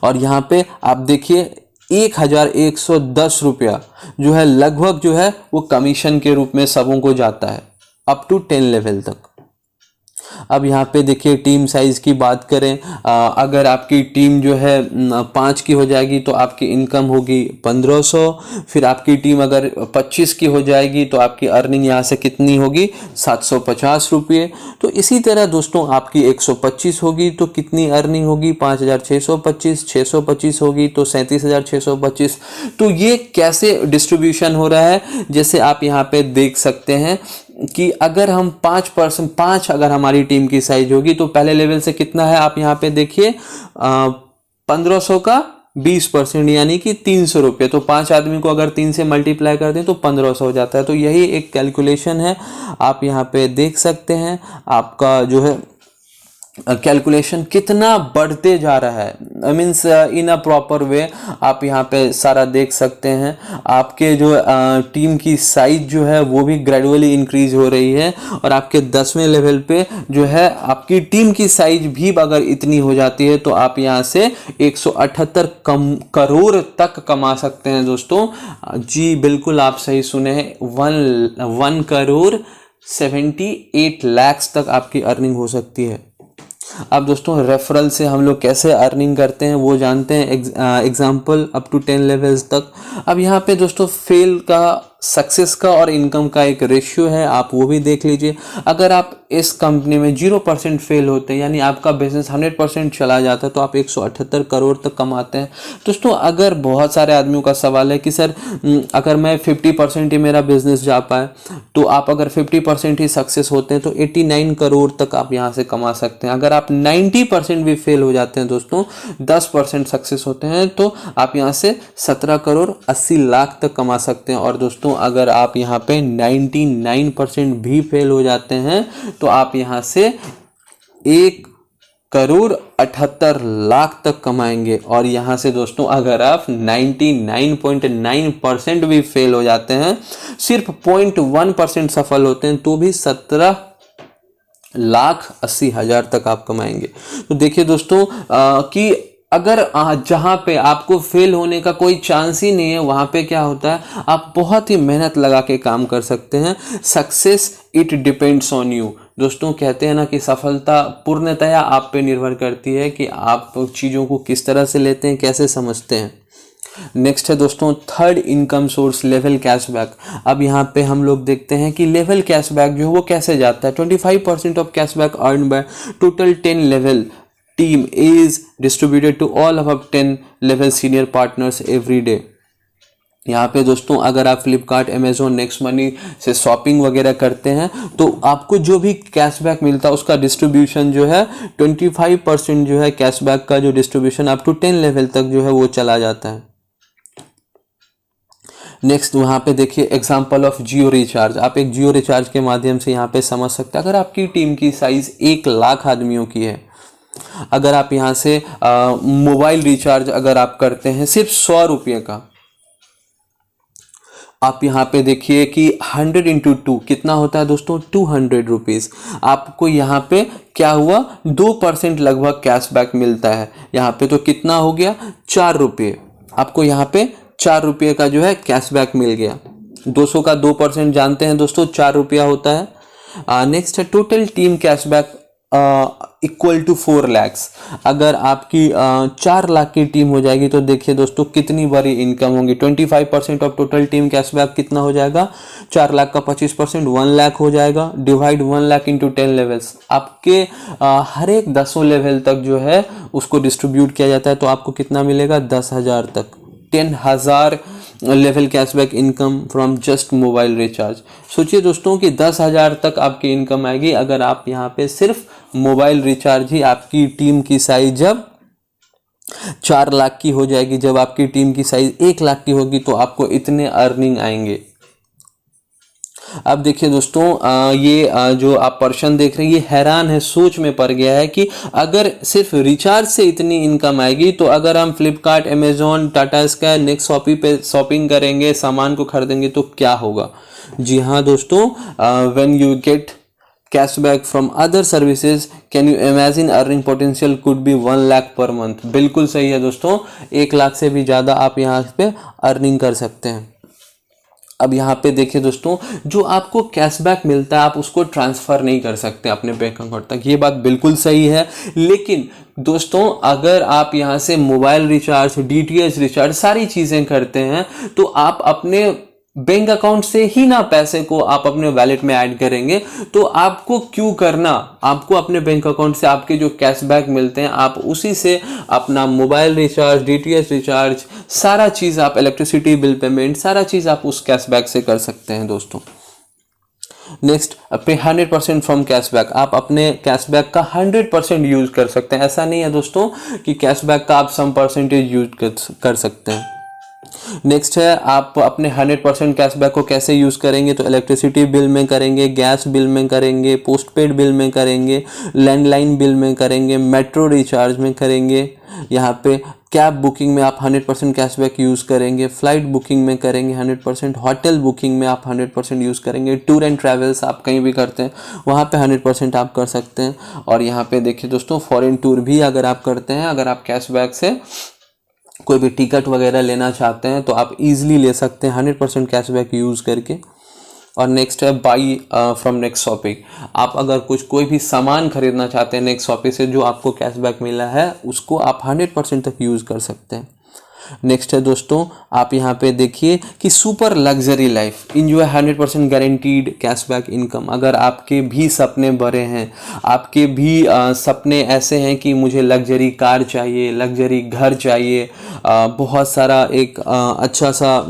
और यहाँ पे आप देखिए 1110 रुपया जो है लगभग जो है वो कमीशन के रूप में सबों को जाता है अप टू 10 लेवल तक। अब यहाँ पे देखिए टीम साइज़ की बात करें, अगर आपकी टीम जो है 5 की हो जाएगी तो आपकी इनकम होगी 1500। फिर आपकी टीम अगर 25 की हो जाएगी तो आपकी अर्निंग यहाँ से कितनी होगी 750 रुपये। तो इसी तरह दोस्तों आपकी 125 होगी तो कितनी अर्निंग होगी 5625, 625 होगी तो 37,625। तो ये कैसे डिस्ट्रीब्यूशन हो रहा है, जैसे आप यहाँ पे देख सकते हैं कि अगर हम 5% अगर हमारी टीम की साइज होगी तो पहले लेवल से कितना है, आप यहाँ पे देखिए 1500 का 20% यानी कि 300 रुपये। तो 5 आदमी को अगर 3 से मल्टीप्लाई कर दें तो 1500 हो जाता है। तो यही एक कैलकुलेशन है, आप यहाँ पे देख सकते हैं आपका जो है कैलकुलेशन कितना बढ़ते जा रहा है। Means in a proper way आप यहाँ पे सारा देख सकते हैं। आपके जो टीम की साइज जो है वो भी ग्रेजुअली इंक्रीज हो रही है और आपके 10वें लेवल पे जो है आपकी टीम की साइज भी अगर इतनी हो जाती है तो आप यहाँ से 178 करोड़ तक कमा सकते हैं दोस्तों। जी बिल्कुल आप सही सुने हैं, 1 करोड़ 78 लाख तक आपकी अर्निंग हो सकती है। अब दोस्तों रेफरल से हम लोग कैसे अर्निंग करते हैं वो जानते हैं, एग्जाम्पल अप टू 10 लेवल्स तक। अब यहाँ पे दोस्तों फेल का, सक्सेस का और इनकम का एक रेशियो है, आप वो भी देख लीजिए। अगर आप इस कंपनी में 0% फेल होते हैं यानी आपका बिजनेस 100% चला जाता है तो आप 178 करोड़ तक कमाते हैं। दोस्तों अगर बहुत सारे आदमियों का सवाल है कि सर अगर मैं 50% ही मेरा बिजनेस जा पाए, तो आप अगर 50% ही सक्सेस होते हैं तो 89 करोड़ तक आप यहाँ से कमा सकते हैं। अगर आप 90% भी फेल हो जाते हैं दोस्तों, 10% सक्सेस होते हैं तो आप यहाँ से 17 करोड़ 80 लाख तक कमा सकते हैं। और दोस्तों अगर आप यहाँ पे 99% भी फेल हो जाते हैं तो आप यहाँ से 1 करोड़ 78 लाख तक कमाएंगे। और यहाँ से दोस्तों अगर आप 99.9% भी फेल हो जाते हैं, सिर्फ 0.1% सफल होते हैं तो भी 17,80,000 तक आप कमाएंगे। तो देखिए दोस्तों कि अगर जहाँ पे आपको फेल होने का कोई चांस ही नहीं है वहाँ पे क्या होता है, आप बहुत ही मेहनत लगा के काम कर सकते हैं। Success it depends on you. दोस्तों कहते हैं ना कि सफलता पूर्णतया आप पे निर्भर करती है कि आप चीज़ों को किस तरह से लेते हैं, कैसे समझते हैं। नेक्स्ट है दोस्तों third income source level cashback. अब यहाँ पे हम लोग देखते हैं कि लेवल कैशबैक जो है वो कैसे जाता है। 25% of cashback earn by total 10 level team is distributed to all of 10 level senior partners every day. यहाँ पे दोस्तों अगर आप फ्लिपकार्ट, अमेजोन, नेक्स्ट मनी से शॉपिंग वगैरह करते हैं तो आपको जो भी कैशबैक मिलता है उसका डिस्ट्रीब्यूशन जो है 25% जो है कैशबैक का जो डिस्ट्रीब्यूशन अप टू 10 लेवल तक जो है वो चला जाता है। नेक्स्ट वहाँ पे देखिए एग्जांपल ऑफ जियो रिचार्ज। आप एक जियो रिचार्ज के माध्यम से यहाँ पे समझ सकते हैं। अगर आपकी टीम की साइज 1 लाख आदमियों की है, अगर आप यहाँ से मोबाइल रिचार्ज अगर आप करते हैं सिर्फ 100 रुपये का, आप यहाँ पे देखिए कि 100 × 2 कितना होता है दोस्तों 200 रुपीज़। आपको यहाँ पे क्या हुआ 2% लगभग कैशबैक मिलता है। यहाँ पे तो कितना हो गया 4 रुपये। आपको यहाँ पे 4 रुपये का जो है कैशबैक मिल गया। 200 का 2% जानते हैं दोस्तों 4 रुपया होता है। नेक्स्ट है total team cashback equal to 4 lakh. अगर आपकी 4 लाख की टीम हो जाएगी तो देखिए दोस्तों कितनी बड़ी इनकम होगी। 25% ऑफ टोटल टीम कैशबैक कितना हो जाएगा 4 लाख का 25% 1 लाख हो जाएगा। डिवाइड 1 लाख इंटू 10 लेवल्स, आपके हर एक 10 लेवल तक जो है उसको डिस्ट्रीब्यूट किया जाता है तो आपको कितना मिलेगा 10,000 तक। 10,000 level cashback income from just mobile recharge. सोचिए दोस्तों कि 10,000 तक आपकी इनकम आएगी अगर आप यहाँ पे सिर्फ मोबाइल रिचार्ज ही, आपकी टीम की साइज जब 4 लाख की हो जाएगी, जब आपकी टीम की साइज 1 लाख की होगी तो आपको इतने अर्निंग आएंगे। अब देखिए दोस्तों ये जो आप पर्सन देख रहे हैं ये हैरान है, सोच में पड़ गया है कि अगर सिर्फ रिचार्ज से इतनी इनकम आएगी तो अगर हम Flipkart, Amazon, Tata sky, next shoppy पे शॉपिंग करेंगे, सामान को खरीदेंगे तो क्या होगा। जी हाँ दोस्तों, when you gate cashback from other services can you imagine earning potential could be 1 lakh per month. बिल्कुल सही है दोस्तों, 1 लाख से भी ज़्यादा आप यहाँ पे अर्निंग कर सकते हैं। अब यहाँ पे देखिए दोस्तों, जो आपको कैशबैक मिलता है आप उसको ट्रांसफ़र नहीं कर सकते अपने बैंक अकाउंट तक, ये बात बिल्कुल सही है। लेकिन दोस्तों अगर आप यहाँ से मोबाइल रिचार्ज, डीटीएच रिचार्ज सारी चीज़ें करते हैं तो आप अपने बैंक अकाउंट से ही ना पैसे को आप अपने वैलेट में ऐड करेंगे। तो आपको क्यों करना, आपको अपने बैंक अकाउंट से आपके जो कैशबैक मिलते हैं आप उसी से अपना मोबाइल रिचार्ज, डीटीएच रिचार्ज, सारा चीज़ आप, इलेक्ट्रिसिटी बिल पेमेंट, सारा चीज़ आप उस कैशबैक से कर सकते हैं दोस्तों। नेक्स्ट, पे 100% फ्रॉम कैशबैक, आप अपने कैशबैक का 100% यूज़ कर सकते हैं। ऐसा नहीं है दोस्तों कि कैशबैक का आप सम परसेंटेज यूज कर सकते हैं। नेक्स्ट है, आप अपने 100% कैशबैक को कैसे यूज़ करेंगे, तो इलेक्ट्रिसिटी बिल में करेंगे, गैस बिल में करेंगे, पोस्टपेड बिल में करेंगे, लैंडलाइन बिल में करेंगे, मेट्रो रिचार्ज में करेंगे, यहाँ पे कैब बुकिंग में आप 100% कैशबैक यूज़ करेंगे, फ्लाइट बुकिंग में करेंगे 100%, होटल बुकिंग में आप 100% यूज़ करेंगे, टूर एंड ट्रैवल्स आप कहीं भी करते हैं वहाँ पे 100% आप कर सकते हैं। और यहाँ पे देखिए दोस्तों, फॉरेन टूर भी अगर आप करते हैं, अगर आप कैशबैक से कोई भी टिकट वगैरह लेना चाहते हैं तो आप इजीली ले सकते हैं 100% कैशबैक यूज़ करके। और नेक्स्ट है बाई फ्रॉम नेक्स्ट शॉपिंग, आप अगर कोई भी सामान खरीदना चाहते हैं नेक्स्ट शॉपिंग से, जो आपको कैशबैक मिला है उसको आप 100% तक यूज़ कर सकते हैं। नेक्स्ट है दोस्तों, आप यहाँ पे देखिए कि super luxury life enjoy 100% guaranteed cashback income. अगर आपके भी सपने बड़े हैं, आपके भी सपने ऐसे हैं कि मुझे लग्जरी कार चाहिए, लग्जरी घर चाहिए, बहुत सारा एक अच्छा सा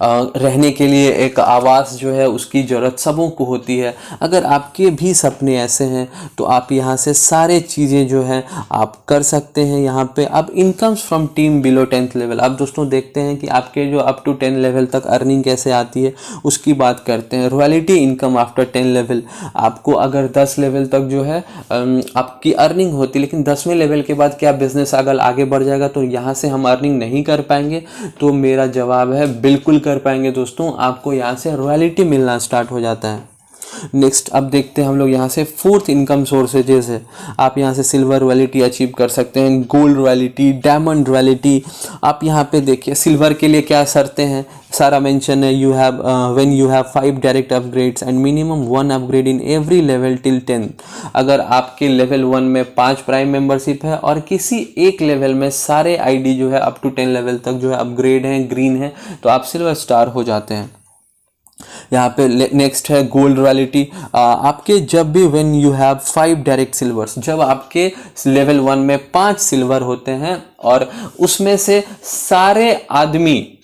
रहने के लिए एक आवास जो है उसकी ज़रूरत सबों को होती है। अगर आपके भी सपने ऐसे हैं तो आप यहाँ से सारे चीज़ें जो है आप कर सकते हैं यहाँ पे। अब incomes from team below 10th level, अब दोस्तों देखते हैं कि आपके जो अप टू 10 लेवल तक अर्निंग कैसे आती है उसकी बात करते हैं। रॉयल्टी इनकम आफ्टर 10 लेवल, आपको अगर 10 लेवल तक जो है आपकी अर्निंग होती, लेकिन 10वें लेवल के बाद क्या बिजनेस अगर आगे बढ़ जाएगा तो यहाँ से हम अर्निंग नहीं कर पाएंगे, तो मेरा जवाब है बिल्कुल कर पाएंगे दोस्तों। आपको यहाँ से रॉयल्टी मिलना स्टार्ट हो जाता है। नेक्स्ट अब देखते हैं हम लोग यहाँ से फोर्थ इनकम सोर्सेजेस है। आप यहाँ से सिल्वर रॉयल्टी अचीव कर सकते हैं, गोल्ड रॉयल्टी, डायमंड रॉयल्टी। आप यहाँ पे देखिए सिल्वर के लिए क्या शर्तें हैं, सारा मेंशन है। You have when you have 5 direct upgrades and minimum 1 upgrade in every level till 10। अगर आपके लेवल 1 में 5 प्राइम मेंबरशिप है और किसी एक लेवल में सारे आईडी जो है अप टू 10 लेवल तक जो है अपग्रेड हैं, ग्रीन है, तो आप सिल्वर स्टार हो जाते हैं। यहाँ पे नेक्स्ट है गोल्ड रॉयल्टी। आपके जब भी when you have 5 direct silvers, जब आपके लेवल 1 में 5 सिल्वर होते हैं और उसमें से सारे आदमी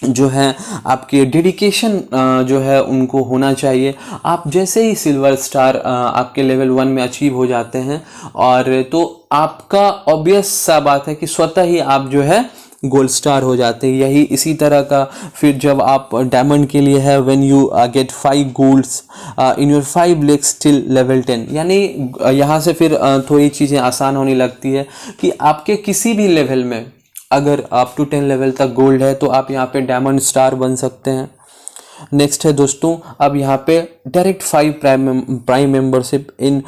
जो है आपके डेडिकेशन जो है उनको होना चाहिए। आप जैसे ही सिल्वर स्टार आपके लेवल 1 में अचीव हो जाते हैं और तो आपका ऑब्वियस सा बात है कि स्वतः ही आप जो है गोल्ड स्टार हो जाते हैं। यही इसी तरह का फिर जब आप डायमंड के लिए है when you get 5 golds in your 5 legs till level 10, यानी यहाँ से फिर थोड़ी चीज़ें आसान होने लगती है कि आपके किसी भी लेवल में अगर आप टू 10 लेवल तक गोल्ड है तो आप यहाँ पे डायमंड स्टार बन सकते हैं। नेक्स्ट है दोस्तों, अब यहाँ पे direct 5 prime membership in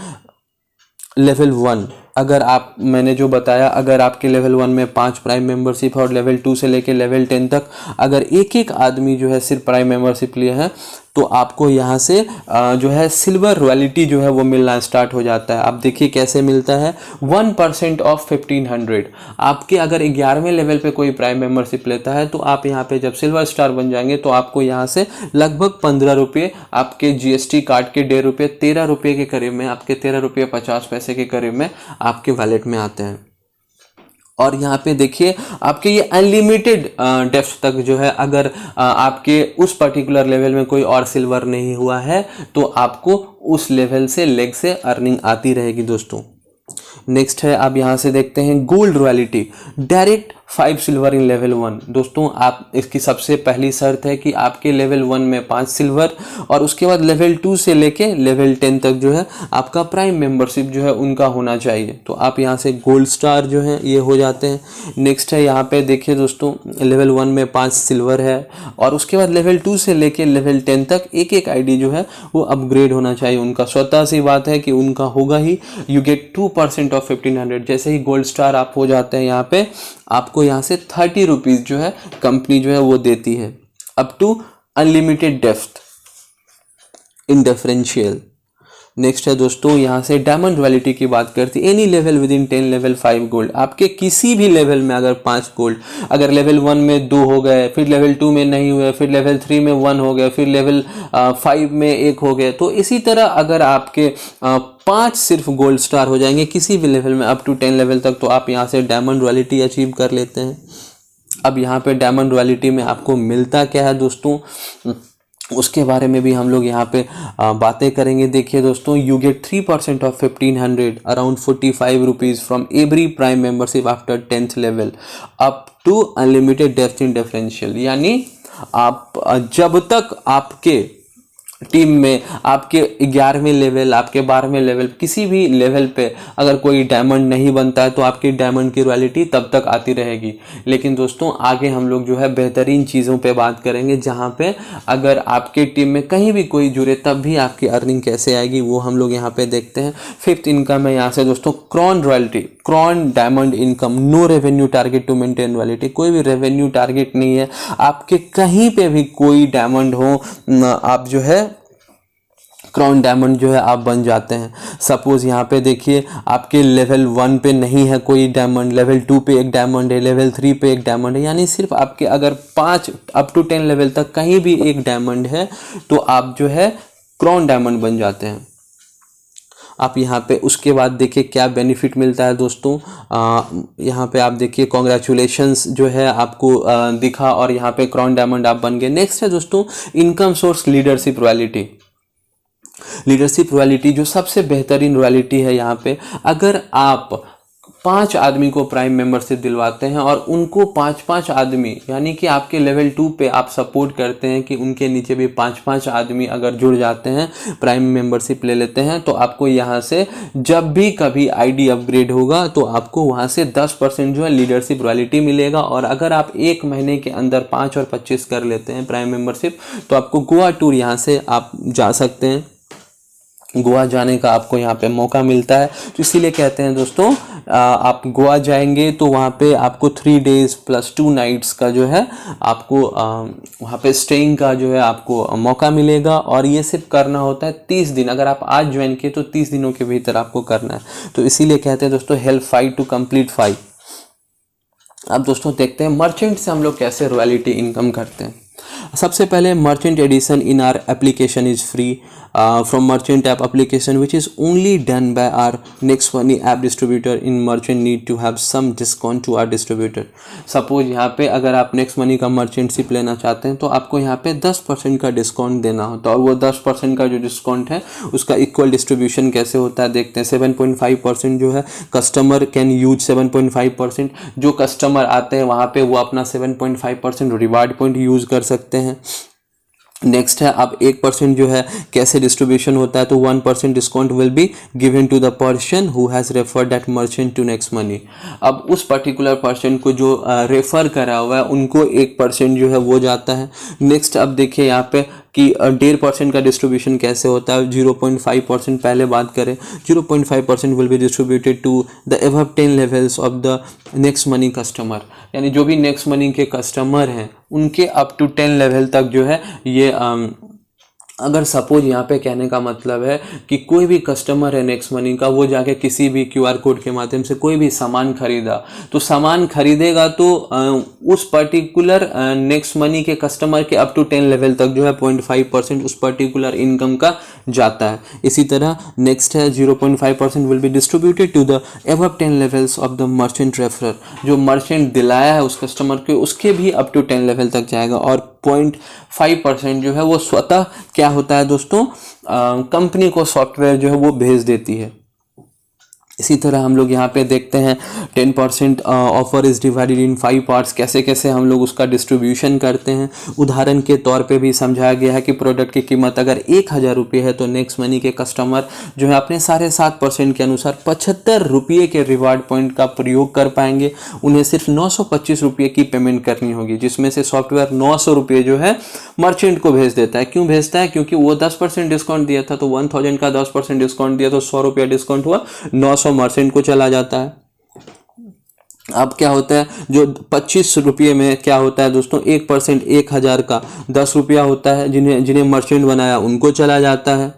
level 1। अगर आप, मैंने जो बताया, अगर आपके लेवल 1 में 5 प्राइम मेंबरशिप है और लेवल 2 से लेके लेवल 10 तक अगर एक एक आदमी जो है सिर्फ प्राइम मेंबरशिप लिए है तो आपको यहाँ से जो है सिल्वर रॉयल्टी जो है वो मिलना स्टार्ट हो जाता है। आप देखिए कैसे मिलता है, 1% ऑफ 1500। आपके अगर 11वें लेवल पे कोई प्राइम मेंबरशिप लेता है तो आप यहाँ पे जब सिल्वर स्टार बन जाएंगे तो आपको यहाँ से लगभग 15 रुपये आपके जीएसटी काट के 1.5 रुपये 13 रुपये के करीब में, आपके 13 रुपये 50 पैसे के करीब में आपके वॉलेट में आते हैं। और यहाँ पे देखिए आपके ये अनलिमिटेड डेप्थ तक जो है, अगर आपके उस पर्टिकुलर लेवल में कोई और सिल्वर नहीं हुआ है तो आपको उस लेवल से लेग से अर्निंग आती रहेगी दोस्तों। नेक्स्ट है, आप यहाँ से देखते हैं gold royalty, direct 5 silver in level 1। दोस्तों आप इसकी सबसे पहली शर्त है कि आपके लेवल 1 में 5 सिल्वर और उसके बाद लेवल 2 से लेके लेवल 10 तक जो है आपका प्राइम मेंबरशिप जो है उनका होना चाहिए, तो आप यहाँ से गोल्ड स्टार जो है ये हो जाते हैं। नेक्स्ट है, यहाँ पे देखिए दोस्तों लेवल 1 में 5 सिल्वर है और उसके बाद लेवल 2 से लेके लेवल 10 तक एक एक आईडी जो है वो अपग्रेड होना चाहिए उनका। स्वतः सी बात है कि उनका होगा ही। You get 2% of 1500। जैसे ही गोल्ड स्टार आप हो जाते हैं यहाँ पे आपको आपको यहाँ से 30 रुपीज़ जो है कंपनी जो है वो देती है, up to unlimited depth in differential. Next है दोस्तों यहाँ से डायमंड रॉयल्टी की बात करती है, any level with in 10 level 5 gold. आपके किसी भी लेवल में अगर 5 गोल्ड, अगर लेवल 1 में 2 हो गए, फिर लेवल 2 में नहीं हुए, फिर लेवल 3 में 1 हो गया, फिर लेवल 5 में 1 हो गया, तो इसी तरह अगर आपके 5 सिर्फ गोल्ड स्टार हो जाएंगे किसी भी लेवल में अप टू 10 लेवल तक, तो आप यहाँ से डायमंड रॉयल्टी अचीव कर लेते हैं। अब यहाँ पे डायमंड रॉयल्टी में आपको मिलता क्या है दोस्तों, उसके बारे में भी हम लोग यहाँ पे बातें करेंगे। देखिए दोस्तों, you get 3% off 1500 around 45 rupees from every prime membership after 10th level up to unlimited depth in differential. यानी आप जब तक आपके टीम में आपके 11वें लेवल, आपके 12वें लेवल, किसी भी लेवल पे अगर कोई डायमंड नहीं बनता है तो आपकी डायमंड की रॉयल्टी तब तक आती रहेगी। लेकिन दोस्तों आगे हम लोग जो है बेहतरीन चीज़ों पे बात करेंगे, जहाँ पे अगर आपके टीम में कहीं भी कोई जुड़े तब भी आपकी अर्निंग कैसे आएगी वो हम लोग यहाँ पे देखते हैं। 5th इनकम है यहाँ से दोस्तों crown royalty, crown diamond income, no revenue target to maintain royalty. कोई भी रेवेन्यू टारगेट नहीं है, आपके कहीं पे भी कोई डायमंड हो, आप जो है क्राउन डायमंड जो है आप बन जाते हैं। सपोज यहाँ पे देखिए आपके लेवल 1 पे नहीं है कोई डायमंड, लेवल 2 पे एक डायमंड है, लेवल 3 पे एक डायमंड है, यानी सिर्फ आपके अगर 5 अप टू 10 लेवल तक कहीं भी एक डायमंड है तो आप जो है क्राउन डायमंड बन जाते हैं। आप यहाँ पे उसके बाद देखिए क्या बेनिफिट मिलता है दोस्तों, यहाँ पे आप देखिए कॉन्ग्रेचुलेशंस जो है आपको दिखा और यहाँ पे क्राउन डायमंड आप बन गए। नेक्स्ट है दोस्तों income source leadership royalty. Leadership royalty जो सबसे बेहतरीन रॉयल्टी है यहाँ पे, अगर आप 5 आदमी को प्राइम मेंबरशिप दिलवाते हैं और उनको 5-5 आदमी, यानी कि आपके लेवल 2 पे आप सपोर्ट करते हैं कि उनके नीचे भी 5-5 आदमी अगर जुड़ जाते हैं, प्राइम मेंबरशिप ले लेते हैं, तो आपको यहाँ से जब भी कभी आईडी अपग्रेड होगा तो आपको वहाँ से 10% जो है लीडरशिप रॉयल्टी मिलेगा। और अगर आप 1 महीने के अंदर 5 और 25 कर लेते हैं प्राइम मेंबरशिप तो आपको गोवा टूर यहाँ से आप जा सकते हैं, गोवा जाने का आपको यहाँ पे मौका मिलता है। तो इसीलिए कहते हैं दोस्तों आप गोवा जाएंगे तो वहाँ पे आपको 3 days प्लस 2 nights का जो है आपको वहाँ पे स्टेइंग का जो है आपको मौका मिलेगा। और ये सिर्फ करना होता है 30 दिन, अगर आप आज ज्वाइन किए तो 30 दिनों के भीतर आपको करना है। तो इसीलिए कहते हैं दोस्तों हेल्प 5 टू कंप्लीट 5। अब दोस्तों देखते हैं मर्चेंट से हम लोग कैसे रॉयल्टी इनकम करते हैं। सबसे पहले merchant addition in our application is free from merchant app application which is only done by our next money app distributor in merchant need to have some discount to our distributor। Suppose यहाँ पे अगर आप next money का मर्चेंटशिप लेना चाहते हैं तो आपको यहाँ पे 10% का डिस्काउंट देना होता है। और वो 10% का जो डिस्काउंट है उसका इक्वल डिस्ट्रीब्यूशन कैसे होता है देखते हैं। 7.5% जो है कस्टमर कैन यूज 7.5%, जो कस्टमर आते हैं वहाँ पे वो अपना 7.5% रिवार्ड पॉइंट यूज़ कर सकते हैं। नेक्स्ट है अब 1% जो है कैसे डिस्ट्रीब्यूशन होता है, तो 1% discount will be given to the person who has referred that merchant to next money. अब उस पर्टिकुलर पर्सन को जो रेफर करा हुआ है उनको 1% जो है वो जाता है। नेक्स्ट अब देखिए यहाँ पे कि 1.5% का डिस्ट्रीब्यूशन कैसे होता है। 0.5% पहले बात करें, 0.5% will be distributed to the above 10 levels of the next money customer, यानी जो भी नेक्स्ट मनी के कस्टमर हैं उनके अप टू 10 लेवल तक जो है ये अगर सपोज यहाँ पे कहने का मतलब है कि कोई भी कस्टमर है नेक्स्ट मनी का, वो जाके किसी भी QR कोड के माध्यम से कोई भी सामान खरीदा, तो सामान खरीदेगा तो उस पर्टिकुलर नेक्स्ट मनी के कस्टमर के अप टू 10 लेवल तक जो है 0.5% उस पर्टिकुलर इनकम का जाता है। इसी तरह नेक्स्ट है 0.5% will be distributed to the above 10 levels of the merchant referrer, जो मर्चेंट दिलाया है उस कस्टमर के उसके भी अप टू 10 लेवल तक जाएगा। और 0.5% जो है वो स्वतः क्या होता है दोस्तों, कंपनी को सॉफ्टवेयर जो है वो भेज देती है। इसी तरह हम लोग यहाँ पे देखते हैं 10% offer is divided in 5 parts, कैसे कैसे हम लोग उसका डिस्ट्रीब्यूशन करते हैं। उदाहरण के तौर पे भी समझाया गया है कि प्रोडक्ट की कीमत अगर 1000 रुपये है तो नेक्स्ट मनी के कस्टमर जो है अपने 7.5% के अनुसार 75 रुपये के रिवार्ड पॉइंट का प्रयोग कर पाएंगे। उन्हें सिर्फ 925 रुपये की पेमेंट करनी होगी, जिसमें से सॉफ्टवेयर 900 रुपये जो है मर्चेंट को भेज देता है। क्यों भेजता है? क्योंकि वो 10% डिस्काउंट दिया था, तो 1000 का 10% डिस्काउंट दिया तो 100 रुपया डिस्काउंट हुआ, 900 मर्चेंट को चला जाता है। अब क्या होता है, जो 25 रुपये में क्या होता है दोस्तों, 1%, 1000 का 10 रुपया होता है, जिन्हें जिन्हें मर्चेंट बनाया उनको चला जाता है।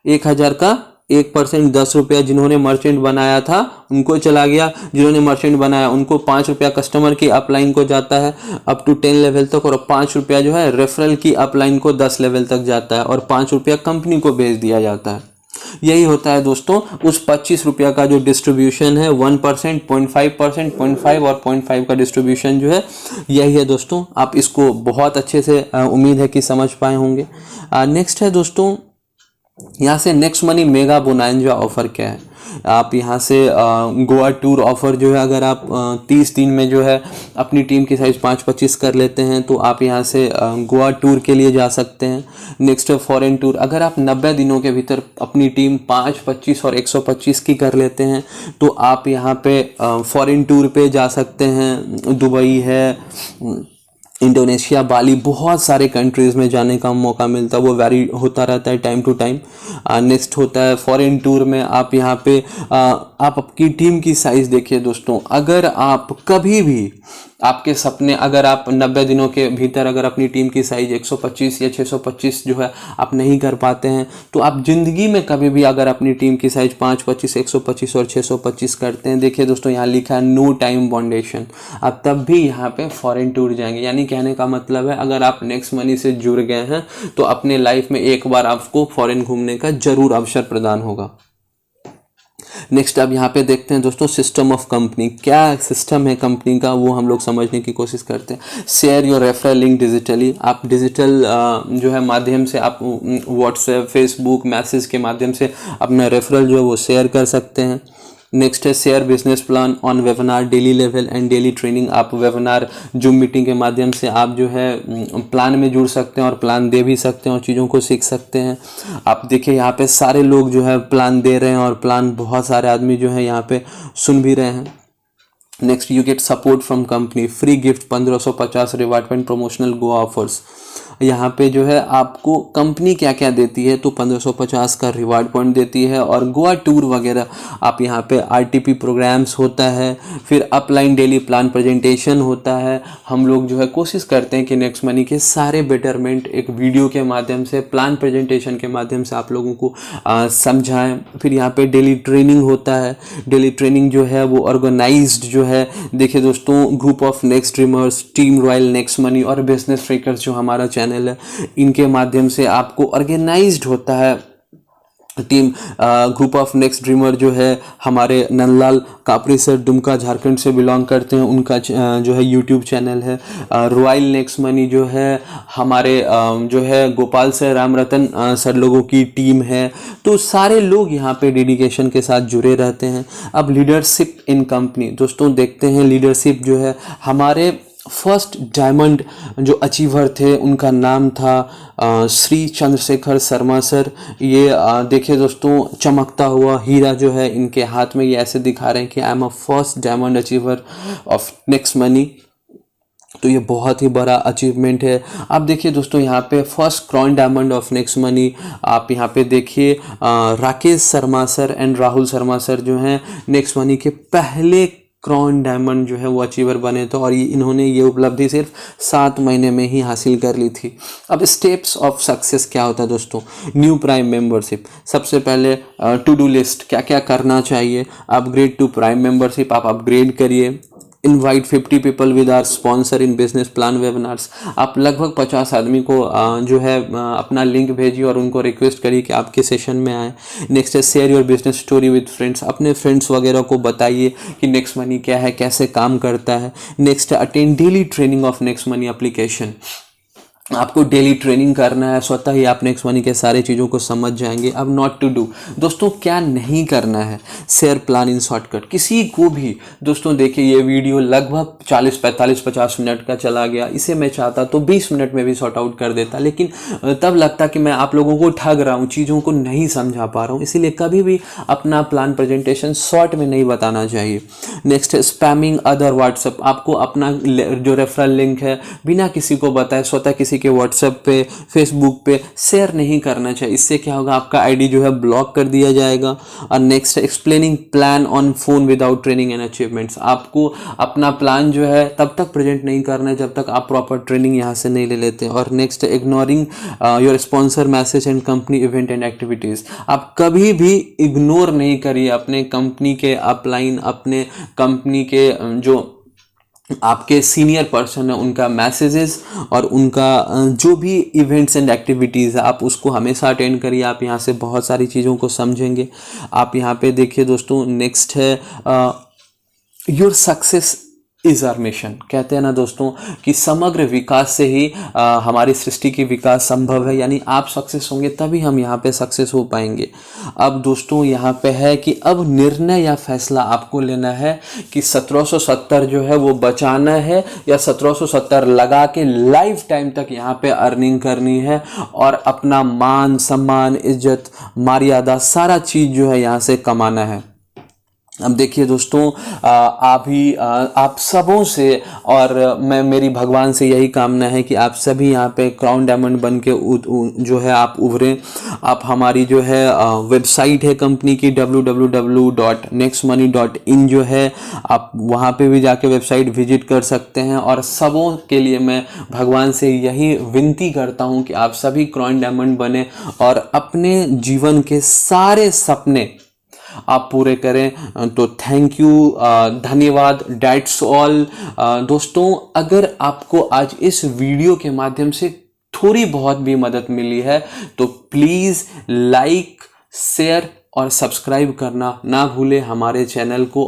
1000 का 1%, 10 रुपया जिन्होंने मर्चेंट बनाया था उनको चला गया, जिन्होंने मर्चेंट बनाया उनको 5 रुपया कस्टमर की अपलाइन को जाता है अप टू 10 लेवल तक, और 5 रुपया जो है रेफरल की अपलाइन को 10 लेवल तक जाता है, और 5 रुपया कंपनी को भेज दिया जाता है। यही होता है दोस्तों उस 25 रुपया का जो डिस्ट्रीब्यूशन है, 1%, 0.5%, 0.5 और 0.5 का डिस्ट्रीब्यूशन जो है, यही है दोस्तों। आप इसको बहुत अच्छे से उम्मीद है कि समझ पाए होंगे। नेक्स्ट है दोस्तों, यहाँ से next money mega bonanza offer क्या है। आप यहाँ से गोवा टूर ऑफर जो है, अगर आप 30 दिन में जो है अपनी टीम की साइज 5-25 कर लेते हैं तो आप यहाँ से गोवा टूर के लिए जा सकते हैं। नेक्स्ट है फॉरेन टूर, अगर आप 90 दिनों के भीतर अपनी टीम 5, 25 और 125 की कर लेते हैं तो आप यहाँ पे फॉरेन टूर पे जा सकते हैं। दुबई है, इंडोनेशिया, बाली, बहुत सारे कंट्रीज़ में जाने का मौका मिलता है, वो वैरी होता रहता है टाइम टू टाइम। नेक्स्ट होता है फॉरेन टूर में आप यहाँ पे आप आपकी टीम की साइज़ देखिए दोस्तों, अगर आप कभी भी आपके सपने, अगर आप 90 दिनों के भीतर अगर अपनी टीम की साइज 125 या 625 जो है आप नहीं कर पाते हैं तो आप ज़िंदगी में कभी भी अगर अपनी टीम की साइज 5, 25, 125 और 625 करते हैं, देखिए दोस्तों यहाँ लिखा है नो टाइम बाउंडेशन, आप तब भी यहाँ पे फॉरेन टूर जाएंगे। यानी कहने का मतलब है अगर आप नेक्स्ट मनी से जुड़ गए हैं तो अपने लाइफ में एक बार आपको फॉरेन घूमने का जरूर अवसर प्रदान होगा। नेक्स्ट अब यहाँ पे देखते हैं दोस्तों सिस्टम ऑफ कंपनी, क्या सिस्टम है कंपनी का वो हम लोग समझने की कोशिश करते हैं। Share your referral link digitally, आप डिजिटल जो है माध्यम से आप व्हाट्सएप, फेसबुक, मैसेज के माध्यम से अपना रेफरल जो है वो शेयर कर सकते हैं। नेक्स्ट है share business plan on webinar, daily level and daily training, आप वेबिनार, जूम मीटिंग के माध्यम से आप जो है प्लान में जुड़ सकते हैं और प्लान दे भी सकते हैं और चीज़ों को सीख सकते हैं। आप देखिए यहाँ पे सारे लोग जो है प्लान दे रहे हैं और प्लान बहुत सारे आदमी जो है यहाँ पे सुन भी रहे हैं। Next you get support from company, free gift 1550, reward point, promotional Goa offers. यहाँ पे जो है आपको कंपनी क्या क्या देती है तो 1550 का रिवार्ड पॉइंट देती है और गोवा टूर वगैरह, आप यहाँ पे आरटीपी प्रोग्राम्स होता है, फिर अपलाइन डेली प्लान प्रेजेंटेशन होता है। हम लोग जो है कोशिश करते हैं कि नेक्स्ट मनी के सारे बेटरमेंट एक वीडियो के माध्यम से, प्लान प्रेजेंटेशन के माध्यम से आप लोगों को समझाएं। फिर यहाँ पे डेली ट्रेनिंग होता है, डेली ट्रेनिंग जो है वो ऑर्गेनाइज्ड जो है, देखिए दोस्तों group of next dreamers, team royal, next money और बिजनेस फ्रीकर्स जो हमारा चैनल है, इनके माध्यम से आपको ऑर्गेनाइज्ड होता है team. Group of next dreamer जो है हमारे नंदलाल कापरी सर दुमका झारखंड से बिलोंग करते हैं, उनका जो है यूट्यूब चैनल है। रॉयल नेक्स्ट मनी जो है हमारे जो है गोपाल सर, राम रतन सर लोगों की टीम है। तो सारे लोग यहाँ पे डेडिकेशन के साथ जुड़े रहते हैं। अब लीडरशिप इन कंपनी दोस्तों देखते हैं, लीडरशिप जो है हमारे फर्स्ट डायमंड जो अचीवर थे उनका नाम था श्री चंद्रशेखर शर्मा सर। ये देखिए दोस्तों चमकता हुआ हीरा जो है इनके हाथ में, ये ऐसे दिखा रहे हैं कि I am a first diamond achiever of next money. तो ये बहुत ही बड़ा अचीवमेंट है। अब देखिए दोस्तों यहाँ पे first crown diamond of next money, आप यहाँ पे देखिए Rakesh Sharma sir and Rahul Sharma sir जो हैं नेक्स्ट मनी के पहले क्राउन डायमंड जो है वो अचीवर बने थे और इन्होंने ये उपलब्धि सिर्फ 7 महीने में ही हासिल कर ली थी। अब स्टेप्स ऑफ सक्सेस क्या होता है दोस्तों, न्यू प्राइम मेंबरशिप, सबसे पहले टू डू लिस्ट क्या क्या करना चाहिए, अपग्रेड टू प्राइम मेंबरशिप, आप अपग्रेड करिए। Invite 50 people with our sponsor in business plan webinars, आप लगभग 50 आदमी को जो है अपना लिंक भेजिए और उनको रिक्वेस्ट करिए कि आपके सेशन में आए। नेक्स्ट है share your business story with friends, अपने फ्रेंड्स वगैरह को बताइए कि नेक्स्ट मनी क्या है, कैसे काम करता है। नेक्स्ट है attend daily training of next money application, आपको डेली ट्रेनिंग करना है, स्वतः ही आप नेक्स्ट मनी के सारे चीज़ों को समझ जाएंगे। अब नॉट टू डू दोस्तों, क्या नहीं करना है, शेयर प्लान इन शॉर्टकट। किसी को भी दोस्तों देखिए ये वीडियो लगभग 40, 45, 50 मिनट का चला गया, इसे मैं चाहता तो 20 मिनट में भी सॉर्ट आउट कर देता, लेकिन तब लगता कि मैं आप लोगों को ठग रहा हूँ, चीज़ों को नहीं समझा पा रहा हूँ। इसीलिए कभी भी अपना प्लान प्रेजेंटेशन शॉर्ट में नहीं बताना चाहिए। नेक्स्ट है स्पैमिंग अदर व्हाट्सएप, आपको अपना जो रेफरल लिंक है बिना किसी को बताए स्वतः किसी किसी के व्हाट्सएप पे, फेसबुक पे शेयर नहीं करना चाहिए। इससे क्या होगा, आपका आईडी जो है ब्लॉक कर दिया जाएगा। और next, explaining plan on phone without training and achievements. आपको अपना प्लान जो है तब तक प्रेजेंट नहीं करना है जब तक आप प्रॉपर ट्रेनिंग यहाँ से नहीं ले लेते। और next, ignoring your sponsor message and company event and activities. आप कभी भी इग्नोर नहीं करिए अपने कंपनी के अपलाइन, अपने कंपनी के जो आपके सीनियर पर्सन है उनका मैसेजेस और उनका जो भी इवेंट्स एंड एक्टिविटीज़ है आप उसको हमेशा अटेंड करिए। आप यहाँ से बहुत सारी चीज़ों को समझेंगे। आप यहाँ पे देखिए दोस्तों, नेक्स्ट है your success is our mission. कहते हैं ना दोस्तों कि समग्र विकास से ही हमारी सृष्टि की विकास संभव है, यानी आप सक्सेस होंगे तभी हम यहाँ पे सक्सेस हो पाएंगे। अब दोस्तों यहाँ पे है कि अब निर्णय या फैसला आपको लेना है कि 1770 जो है वो बचाना है या 1770 लगा के लाइफ टाइम तक यहाँ पे अर्निंग करनी है और अपना मान सम्मान, इज्जत, मर्यादा, सारा चीज़ जो है यहाँ से कमाना है। अब देखिए दोस्तों, आप सबों से और मेरी भगवान से यही कामना है कि आप सभी यहाँ पे क्राउन डायमंड बन के जो है आप उभरें। आप हमारी जो है वेबसाइट है कंपनी की www.nextmoney.in जो है, आप वहाँ पे भी जाके वेबसाइट विजिट कर सकते हैं। और सबों के लिए मैं भगवान से यही विनती करता हूँ कि आप सभी क्राउन डायमंड बने और अपने जीवन के सारे सपने आप पूरे करें। तो थैंक यू, धन्यवाद, डेट्स ऑल। दोस्तों, अगर आपको आज इस वीडियो के माध्यम से थोड़ी बहुत भी मदद मिली है तो प्लीज़ लाइक, शेयर और सब्सक्राइब करना ना भूलें हमारे चैनल को।